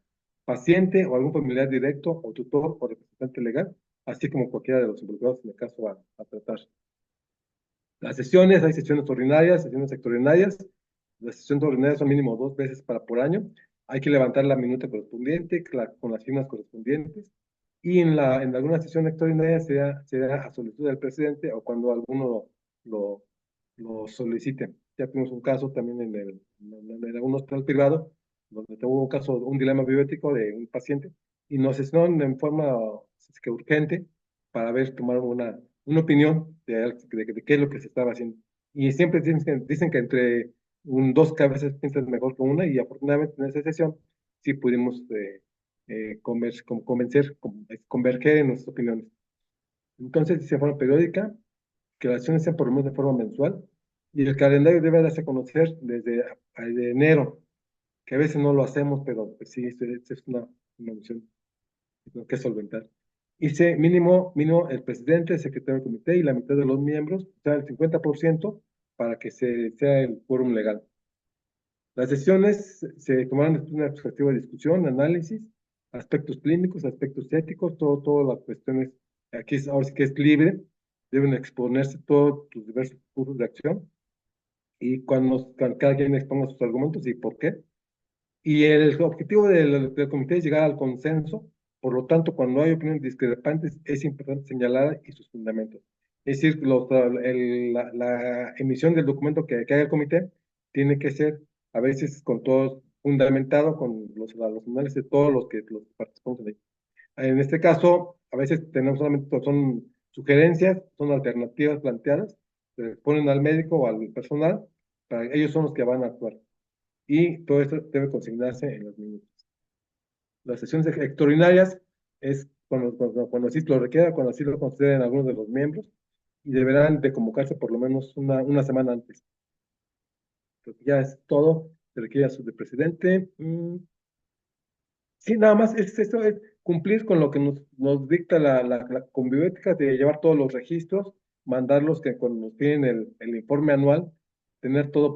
S3: paciente o algún familiar directo o tutor o representante legal, así como cualquiera de los involucrados en el caso a tratar. Hay sesiones ordinarias, sesiones extraordinarias. Las sesiones ordinarias son mínimo 2 veces por año. Hay que levantar la minuta correspondiente con las firmas correspondientes. y en alguna sesión extraordinaria será a solicitud del presidente o cuando alguno lo, lo solicite. Ya tuvimos un caso también en algún hospital privado, donde tuvo un caso, un dilema bioético de un paciente, y nos sesionaron en forma urgente para ver, tomar una opinión de qué es lo que se estaba haciendo. Y siempre dicen que entre dos cabezas piensas mejor que una, y afortunadamente en esa sesión sí pudimos converger en nuestras opiniones. Entonces, si de forma periódica, que las acciones sean por lo menos de forma mensual, y el calendario debe darse a conocer de enero, que a veces no lo hacemos, pero pues sí, es una opción que tengo que solventar. Hice mínimo el presidente, el secretario del comité y la mitad de los miembros, o sea, el 50% para que sea el quórum legal. Las sesiones se tomaron desde una perspectiva de discusión, análisis, aspectos clínicos, aspectos éticos, todas las cuestiones. Aquí ahora sí que es libre, deben exponerse todos tus diversos cursos de acción y cuando cada quien exponga sus argumentos y por qué. Y el objetivo del comité es llegar al consenso, por lo tanto, cuando hay opiniones discrepantes, es importante señalar y sus fundamentos. Es decir, la emisión del documento que haga el comité tiene que ser a veces con todo fundamentado, con los análisis de todos los participantes de ahí. En este caso, a veces tenemos solamente, son sugerencias, son alternativas planteadas, se ponen al médico o al personal, para ellos son los que van a actuar y todo esto debe consignarse en los minutos. Las sesiones extraordinarias es cuando así lo requiera, cuando así lo consideren algunos de los miembros, y deberán de convocarse por lo menos una semana antes. Porque ya es todo, se requiere a su de presidente. Sí, nada más esto es cumplir con lo que nos dicta la convivética de llevar todos los registros, mandarlos que cuando nos piden el informe anual, tener todo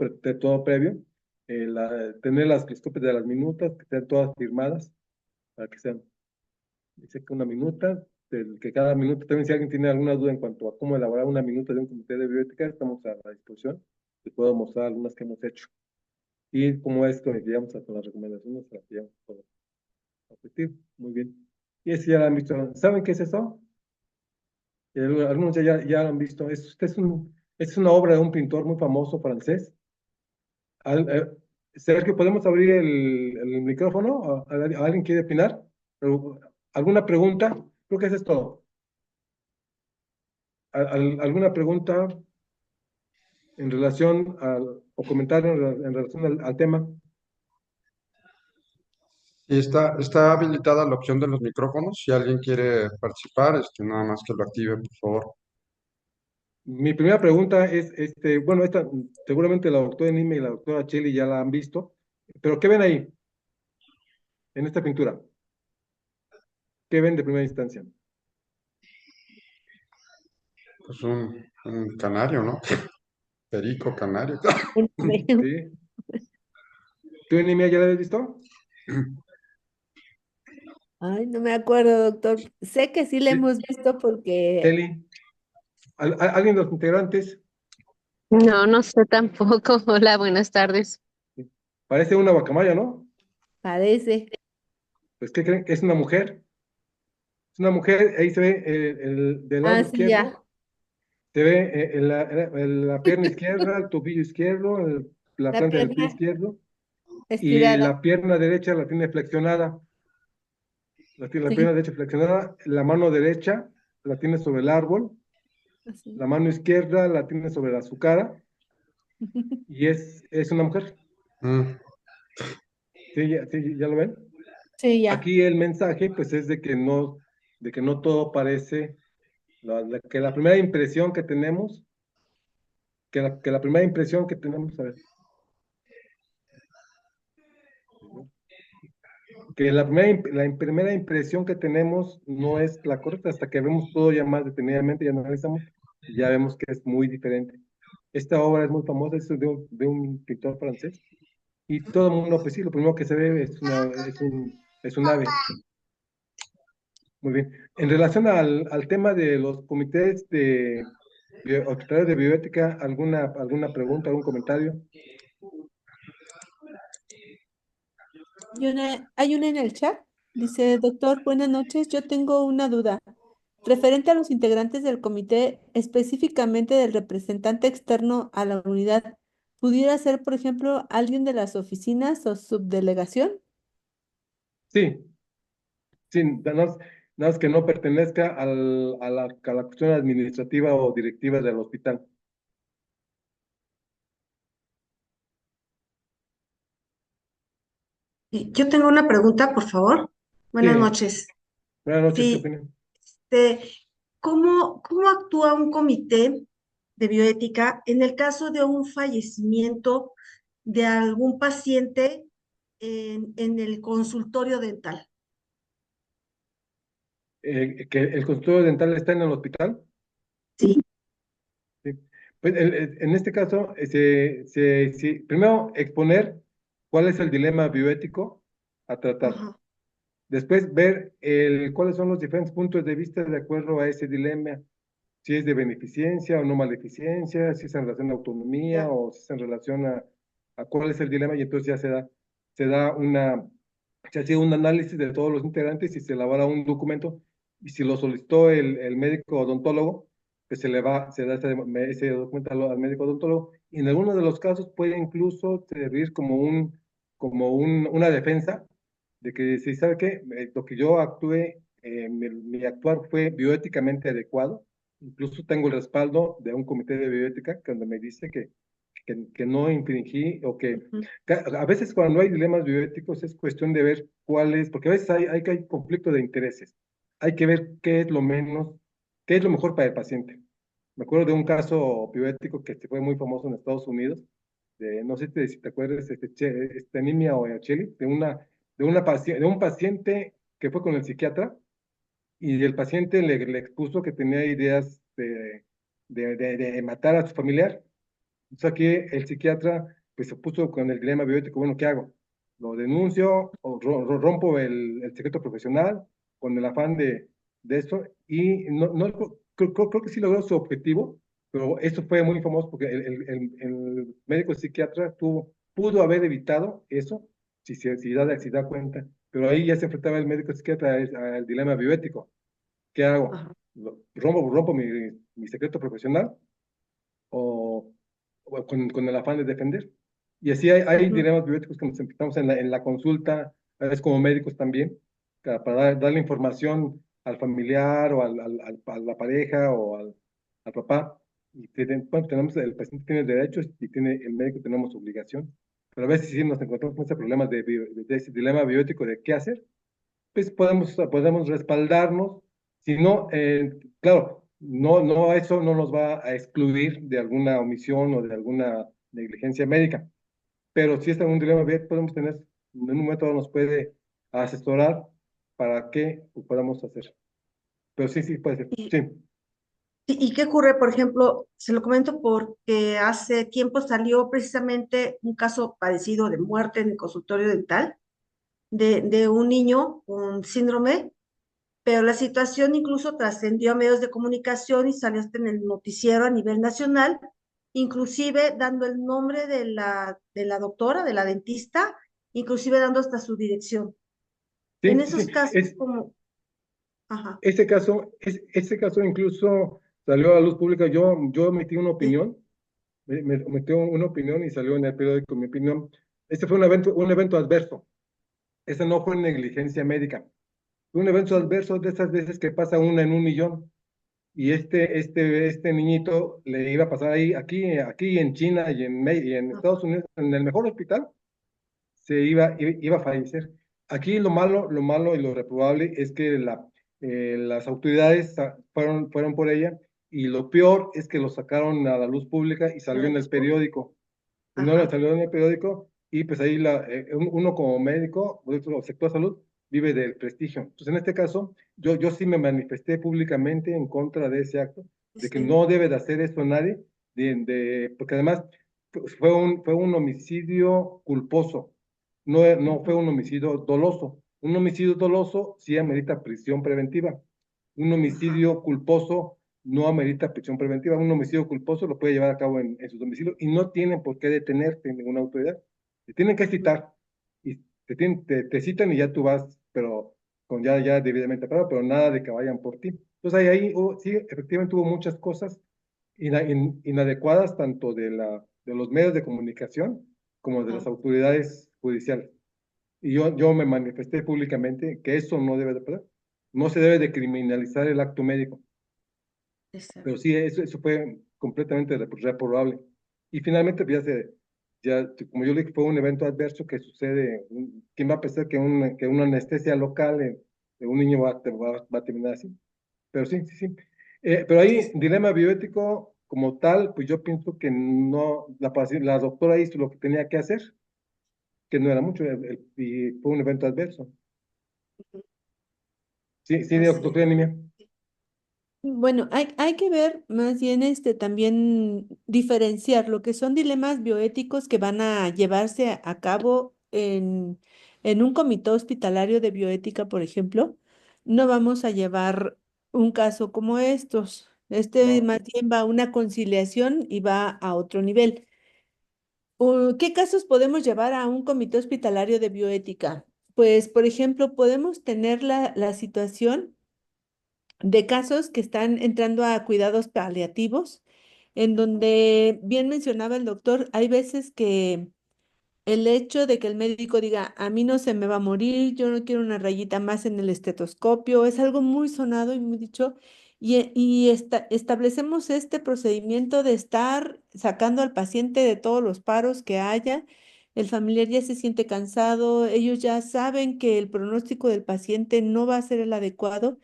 S3: previo, tener las copias de las minutas, que estén todas firmadas, para que sean, dice que una minuta, que cada minuto, también si alguien tiene alguna duda en cuanto a cómo elaborar una minuta de un comité de bioética, estamos a la disposición, les puedo mostrar algunas que hemos hecho. Y como esto, llegamos a las recomendaciones, las llevamos todo. Objetivo, muy bien. Y ese ya lo han visto. ¿Saben qué es eso? Algunos ya lo han visto. Es una obra de un pintor muy famoso francés. Al- eh, Sergio, ¿podemos abrir el micrófono? ¿Alguien quiere opinar? ¿Alguna pregunta? Creo que eso es todo. ¿Alguna pregunta en relación o comentario en relación al tema?
S1: Y está habilitada la opción de los micrófonos. Si alguien quiere participar, nada más que lo active, por favor.
S3: Mi primera pregunta es, bueno, esta seguramente la doctora Nime y la doctora Cheli ya la han visto, pero ¿qué ven ahí en esta pintura? ¿Qué ven de primera instancia?
S1: Pues un canario, ¿no? Perico, canario.
S2: Un ave.
S3: ¿Sí? ¿Tú, Nime, ya la has visto?
S2: Ay, no me acuerdo, doctor. Sé que sí la
S3: Sí.
S2: hemos visto porque
S3: Cheli, ¿alguien de los integrantes?
S4: No, no sé tampoco. Hola, buenas tardes.
S3: Parece una guacamaya, ¿no?
S2: parece.
S3: Pues, ¿qué creen? Es una mujer. Es una mujer, ahí se ve del lado
S2: Ah, sí, ya.
S3: izquierdo, se ve la pierna izquierda, el tobillo izquierdo, la
S2: La
S3: planta del pie
S2: pierna
S3: izquierdo, y
S2: estirada.
S3: la pierna derecha la tiene flexionada. La
S2: Sí.
S3: pierna derecha flexionada, la mano derecha la tiene sobre el árbol,
S2: Así.
S3: la mano izquierda la tiene sobre la azucara, y es una mujer.
S1: Mm,
S3: Sí, ya lo ven.
S2: Sí, ya.
S3: Aquí el mensaje, pues, es de que no todo parece, que la primera impresión que tenemos, que la primera impresión que tenemos, a ver, que la primera impresión que tenemos no es la correcta hasta que vemos todo ya más detenidamente y analizamos, y ya vemos que es muy diferente. Esta obra es muy famosa, es de un pintor francés, y todo el mundo, pues sí, lo primero que se ve es un ave. Muy bien. En relación al tema de los comités de hospitalarios de bioética, ¿alguna pregunta, algún comentario?
S2: ¿Hay una en el chat? Dice, doctor, buenas noches. Yo tengo una duda. Referente a los integrantes del comité, específicamente del representante externo a la unidad, ¿pudiera ser, por ejemplo, alguien de las oficinas o subdelegación?
S3: Sí, sí, nada más que no pertenezca a la cuestión administrativa o directiva del hospital.
S5: Y yo tengo una pregunta, por favor. Buenas
S3: Sí,
S5: noches.
S3: buenas noches, ¿qué
S5: Sí,
S3: opinión?
S5: este, ¿cómo actúa un comité de bioética en el caso de un fallecimiento de algún paciente en el consultorio dental?
S3: Que el consultorio dental está en el hospital.
S5: Sí,
S3: Sí. Pues en este caso, primero exponer cuál es el dilema bioético a tratar.
S5: ajá,
S3: Después ver cuáles son los diferentes puntos de vista de acuerdo a ese dilema, si es de beneficencia o no maleficencia, si es en relación a autonomía
S5: ya,
S3: o si es en relación a cuál es el dilema, y entonces ya se hace un análisis de todos los integrantes y se elabora un documento, y si lo solicitó el médico odontólogo, pues se da ese documento al médico odontólogo, y en algunos de los casos puede incluso servir una defensa de que si sabe que lo que yo actué, mi actuar fue bioéticamente adecuado. Incluso tengo el respaldo de un comité de bioética que donde me dice que no infringí o
S5: ujú,
S3: a veces cuando hay dilemas bioéticos es cuestión de ver cuáles, porque a veces hay conflicto de intereses. Hay que ver qué es lo mejor para el paciente. Me acuerdo de un caso bioético que fue muy famoso en Estados Unidos, no sé si te acuerdas, anemia o Chile, de un paciente que fue con el psiquiatra y el paciente le expuso que tenía ideas de matar a su familiar. Entonces aquí el psiquiatra pues se puso con el dilema bioético, bueno, ¿qué hago? ¿Lo denuncio o rompo el secreto profesional con el afán de esto? Y creo que sí logró su objetivo, pero esto fue muy famoso porque el médico psiquiatra pudo haber evitado eso si da cuenta, pero ahí ya se enfrentaba el médico psiquiatra al dilema bioético. ¿Qué hago?
S5: ajá,
S3: ¿Rompo mi secreto profesional o, con el afán de defender? Y así hay
S5: ujú,
S3: dilemas bioéticos que nos enfrentamos en la consulta, a veces como médicos también, para darle información al familiar o a la pareja o al papá. Y bueno, el paciente tiene derechos y el médico tenemos obligación. Pero a veces sí nos encontramos con ese problema de ese dilema bioético de qué hacer, pues podemos respaldarnos. Si no, claro, eso no nos va a excluir de alguna omisión o de alguna negligencia médica, pero si está en un dilema bien, podemos tener, en un momento dado nos puede asesorar para qué podamos hacer. Pero sí, sí, puede ser.
S5: y,
S3: Sí,
S5: ¿Y qué ocurre, por ejemplo? Se lo comento porque hace tiempo salió precisamente un caso parecido de muerte en el consultorio dental de un niño con síndrome, pero la situación incluso trascendió a medios de comunicación y salió hasta en el noticiero a nivel nacional, inclusive dando el nombre de la doctora, de la dentista, inclusive dando hasta su dirección. En
S3: sí, sí,
S5: esos
S3: sí.
S5: casos, como, ajá,
S3: Ese caso incluso salió a la luz pública. Yo emití una
S5: sí,
S3: opinión, metí una opinión y salió en el periódico mi opinión. Este fue un evento adverso. Esa no fue negligencia médica. Fue un evento adverso de esas veces que pasa una en un millón. Y este niñito le iba a pasar ahí, aquí en China y en Estados
S5: ajá,
S3: Unidos, en el mejor hospital, iba a fallecer. Aquí lo malo y lo reprobable es que las autoridades fueron por ella, y lo peor es que lo sacaron a la luz pública y
S5: a
S3: salió
S5: la
S3: en el
S5: luz pública,
S3: periódico. No,
S5: ajá,
S3: salió en el periódico, y pues ahí uno como médico o sector salud vive del prestigio. Entonces, en este caso, yo sí me manifesté públicamente en contra de ese acto, de que
S5: sí,
S3: no debe de hacer esto nadie, porque además fue un homicidio culposo, no fue
S5: ujú,
S3: un homicidio doloso. Un homicidio doloso sí amerita prisión preventiva. Un
S5: ajá,
S3: homicidio culposo no amerita prisión preventiva. Un homicidio culposo lo puede llevar a cabo en su domicilio y no tienen por qué detenerte en ninguna autoridad. Te tienen que citar y te citan y ya tú vas, pero con ya debidamente parado, pero nada de que vayan por ti. Entonces ahí sí, efectivamente hubo muchas cosas inadecuadas, tanto de los medios de comunicación como de las
S5: Ajá,
S3: autoridades judiciales. Y yo me manifesté públicamente que eso no debe de pasar. No se debe de criminalizar el acto médico, pero
S5: exacto.
S3: sí, eso fue completamente reprobable. Y finalmente, pues, como yo le dije, fue un evento adverso que sucede. ¿Quién va a pensar que una anestesia local de un niño va a terminar así? Pero sí, sí, sí. Pero ahí, dilema bioético como tal, pues yo pienso que no, la doctora hizo lo que tenía que hacer, que no era mucho, y fue un evento adverso. Sí, sí,
S5: Así
S3: doctora
S5: es.
S3: Anemia.
S2: Bueno, hay que ver más bien también diferenciar lo que son dilemas bioéticos que van a llevarse a cabo en un comité hospitalario de bioética, por ejemplo. No vamos a llevar un caso como estos. Este
S3: No,
S2: más bien va a una conciliación y va a otro nivel. ¿Qué casos podemos llevar a un comité hospitalario de bioética? Pues, por ejemplo, podemos tener la situación de casos que están entrando a cuidados paliativos, en donde, bien mencionaba el doctor, hay veces que el hecho de que el médico diga, a mí no se me va a morir, yo no quiero una rayita más en el estetoscopio, es algo muy sonado y muy dicho, establecemos este procedimiento de estar sacando al paciente de todos los paros que haya. El familiar ya se siente cansado, ellos ya saben que el pronóstico del paciente no va a ser el adecuado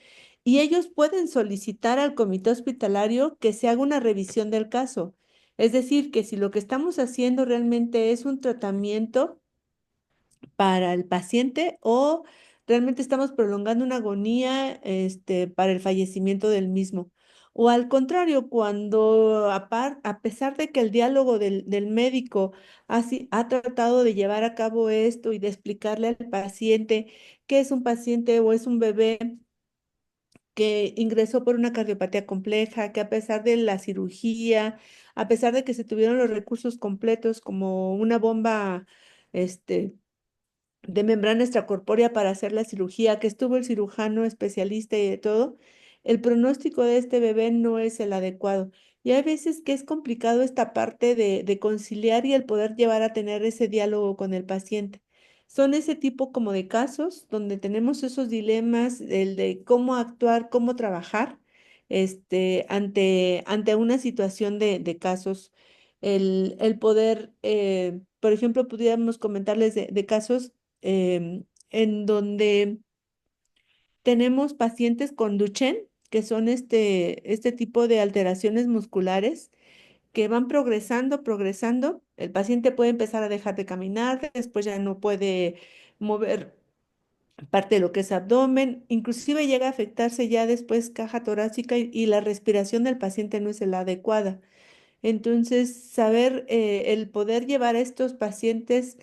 S2: y ellos pueden solicitar al comité hospitalario que se haga una revisión del caso. Es decir, que si lo que estamos haciendo realmente es un tratamiento para el paciente o realmente estamos prolongando una agonía, para el fallecimiento del mismo. O al contrario, cuando a pesar de que el diálogo del médico ha tratado de llevar a cabo esto y de explicarle al paciente que es un paciente o es un bebé que ingresó por una cardiopatía compleja, que a pesar de la cirugía, a pesar de que se tuvieron los recursos completos como una bomba, este, de membrana extracorpórea para hacer la cirugía, que estuvo el cirujano especialista y de todo, el pronóstico de este bebé no es el adecuado. Y hay veces que es complicado esta parte de conciliar y el poder llevar a tener ese diálogo con el paciente. Son ese tipo como de casos donde tenemos esos dilemas, el de cómo actuar, cómo trabajar, ante una situación de casos. El poder, por ejemplo, pudiéramos comentarles de casos en donde tenemos pacientes con Duchenne, que son este tipo de alteraciones musculares que van progresando, progresando. El paciente puede empezar a dejar de caminar, después ya no puede mover parte de lo que es abdomen, inclusive llega a afectarse ya después caja torácica y la respiración del paciente no es la adecuada. Entonces, saber el poder llevar a estos pacientes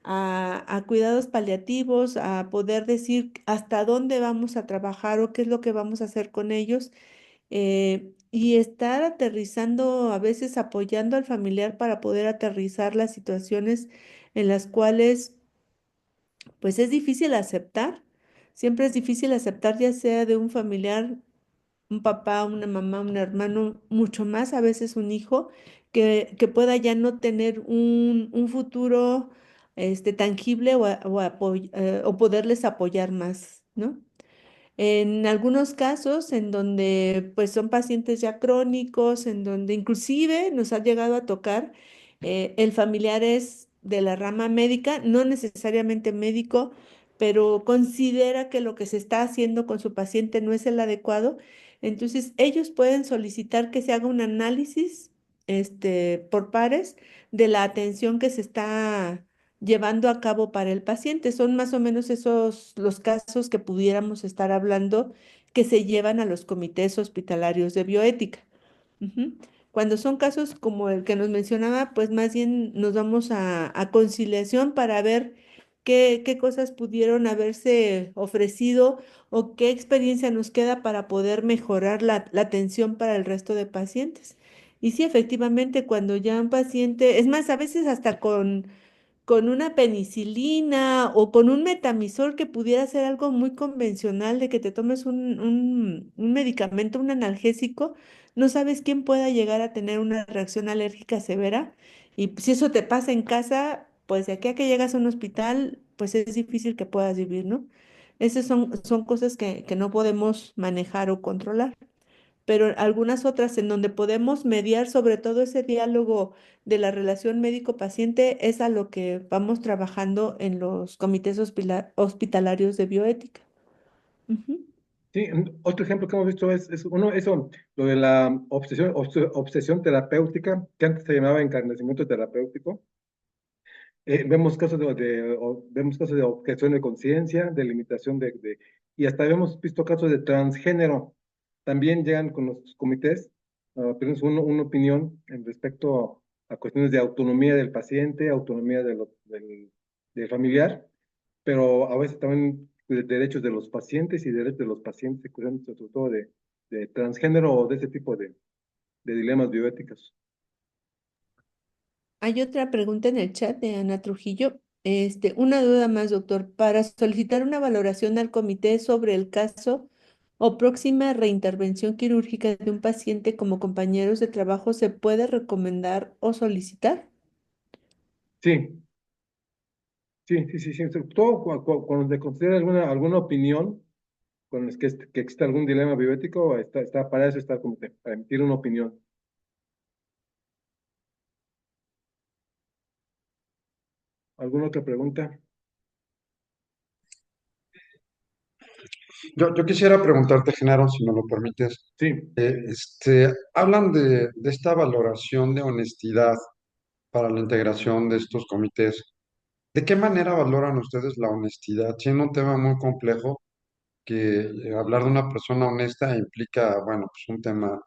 S2: a cuidados paliativos, a poder decir hasta dónde vamos a trabajar o qué es lo que vamos a hacer con ellos, y estar aterrizando, a veces apoyando al familiar para poder aterrizar las situaciones en las cuales pues es difícil aceptar. Siempre es difícil aceptar, ya sea de un familiar, un papá, una mamá, un hermano, mucho más a veces un hijo, que pueda ya no tener un futuro tangible o poderles apoyar más, ¿no? En algunos casos en donde pues son pacientes ya crónicos, en donde inclusive nos ha llegado a tocar, el familiar es de la rama médica, no necesariamente médico, pero considera que lo que se está haciendo con su paciente no es el adecuado. Entonces ellos pueden solicitar que se haga un análisis por pares de la atención que se está llevando a cabo para el paciente. Son más o menos esos los casos que pudiéramos estar hablando que se llevan a los comités hospitalarios de bioética. Ujú. Cuando son casos como el que nos mencionaba, pues más bien nos vamos a conciliación para ver qué cosas pudieron haberse ofrecido o qué experiencia nos queda para poder mejorar la atención para el resto de pacientes. Y sí, efectivamente, cuando ya un paciente, es más, a veces hasta con una penicilina o con un metamizol que pudiera ser algo muy convencional de que te tomes un medicamento, un analgésico, no sabes quién pueda llegar a tener una reacción alérgica severa. Y si eso te pasa en casa, pues de aquí a que llegas a un hospital, pues es difícil que puedas vivir, ¿no? Esas son cosas que no podemos manejar o controlar, pero algunas otras en donde podemos mediar sobre todo ese diálogo de la relación médico-paciente es a lo que vamos trabajando en los comités hospitalarios de bioética. Ujú.
S3: Sí, otro ejemplo que hemos visto es uno, eso, lo de la obsesión terapéutica, que antes se llamaba encarnecimiento terapéutico. Vemos casos vemos casos de objeción de conciencia, de limitación y hasta hemos visto casos de transgénero. También llegan con los comités, tenemos una opinión en respecto a cuestiones de autonomía del paciente, autonomía del familiar, pero a veces también de derechos de los pacientes y derechos de los pacientes, cuidando sobre todo de transgénero o de ese tipo de dilemas bioéticos.
S2: Hay otra pregunta en el chat de Ana Trujillo. Una duda más, doctor. Para solicitar una valoración al comité sobre el caso o próxima reintervención quirúrgica de un paciente como compañeros de trabajo, ¿se puede recomendar o solicitar?
S3: Sí, sí. Sobre todo cuando se considera alguna opinión con los que existe algún dilema bioético, para eso está el comité, para emitir una opinión. ¿Alguna otra pregunta?
S1: Yo quisiera preguntarte, Genaro, si me lo permites.
S3: Sí,
S1: Hablan de esta valoración de honestidad para la integración de estos comités. ¿De qué manera valoran ustedes la honestidad? Siendo un tema muy complejo, que hablar de una persona honesta implica, bueno, pues un tema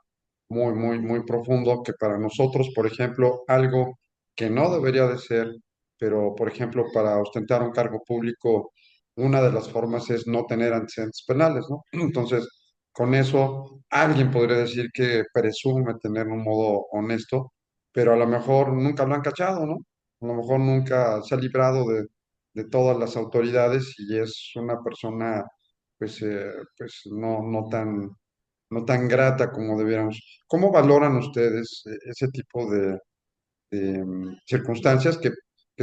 S1: muy profundo que para nosotros, por ejemplo, algo que no debería de ser, pero por ejemplo, para ostentar un cargo público, una de las formas es no tener antecedentes penales, ¿no? Entonces, con eso, alguien podría decir que presume tener un modo honesto, pero a lo mejor nunca lo han cachado, ¿no? A lo mejor nunca se ha librado de todas las autoridades y es una persona, pues no tan grata como debiéramos. ¿Cómo valoran ustedes ese tipo de circunstancias que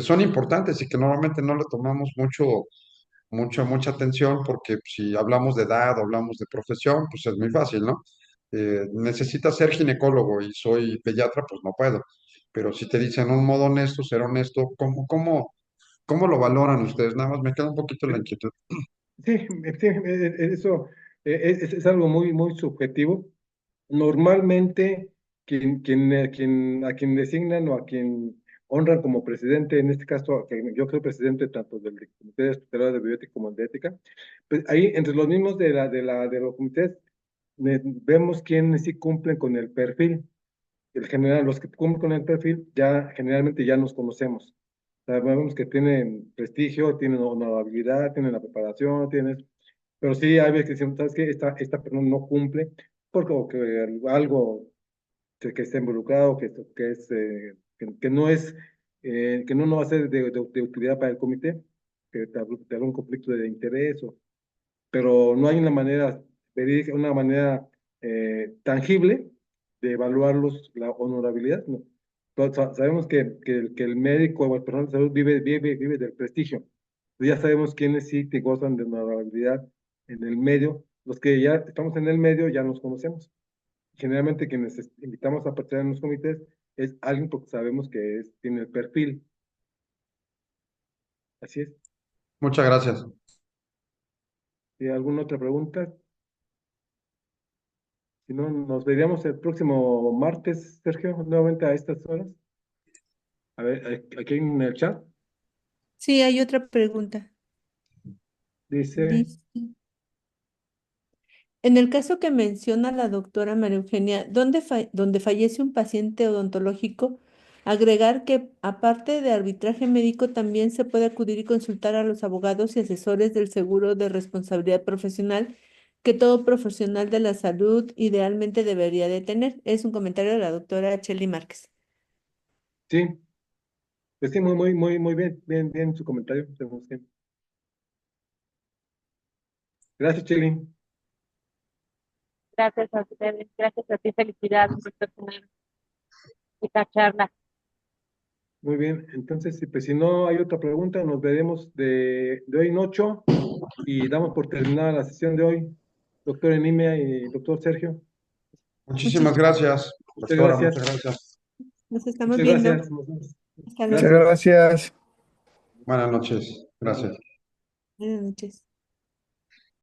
S1: son importantes y que normalmente no le tomamos mucha atención porque si hablamos de edad o hablamos de profesión, pues es muy fácil, ¿no? Necesitas ser ginecólogo y soy pediatra, pues no puedo. Pero si te dicen un modo honesto, ser honesto, ¿cómo lo valoran ustedes? Nada más me queda un poquito la inquietud.
S3: eso es algo muy subjetivo. Normalmente, a quien designan o a quien honran como presidente, en este caso, yo creo presidente tanto del Comité Hospitalario de Bioética como el de Ética, pues ahí entre los mismos de los comités, vemos quiénes sí cumplen con el perfil. El general, los que cumplen con el perfil, ya generalmente ya nos conocemos. Sabemos que tienen prestigio, tienen honorabilidad, tienen la preparación, pero sí hay veces que decimos, ¿sabes qué? Esta persona no cumple porque o que algo que está involucrado, que no es, que no va a ser de utilidad para el comité, que te haga un conflicto de interés, pero no hay una manera verídica, una manera tangible de evaluarlos, la honorabilidad, ¿no? Todos sabemos que el médico o el personal de salud vive del prestigio. Ya sabemos quiénes sí te gozan de honorabilidad en el medio. Los que ya estamos en el medio ya nos conocemos. Generalmente quienes invitamos a participar en los comités es alguien porque sabemos que tiene el perfil. Así es.
S1: Muchas gracias.
S3: ¿Y alguna otra pregunta? Si no, nos veríamos el próximo martes, Sergio, nuevamente a estas horas. A ver, aquí en el chat
S2: Sí, hay otra pregunta.
S3: dice,
S2: Dice, en el caso que menciona la doctora María Eugenia, donde fallece un paciente odontológico, agregar que aparte de arbitraje médico también se puede acudir y consultar a los abogados y asesores del seguro de responsabilidad profesional que todo profesional de la salud idealmente debería de tener. Es un comentario de la doctora Chely Márquez.
S3: sí, Pues sí, muy bien su comentario. Tenemos que- Gracias, Chile.
S4: Gracias a ustedes, gracias a ti, felicidades por tener esta charla.
S3: Muy bien, entonces, pues si no hay otra pregunta, nos veremos de hoy en 8 y damos por terminada la sesión de hoy. Doctor Enimia y doctor Sergio,
S1: Muchísimas gracias,
S3: muchas
S1: doctora, muchas
S3: gracias.
S1: gracias.
S2: Nos estamos
S3: Muchas
S2: viendo.
S3: gracias. Nos vemos.
S2: Hasta
S6: Muchas
S2: luego.
S3: Gracias.
S6: gracias.
S1: Buenas noches, gracias.
S2: Buenas noches.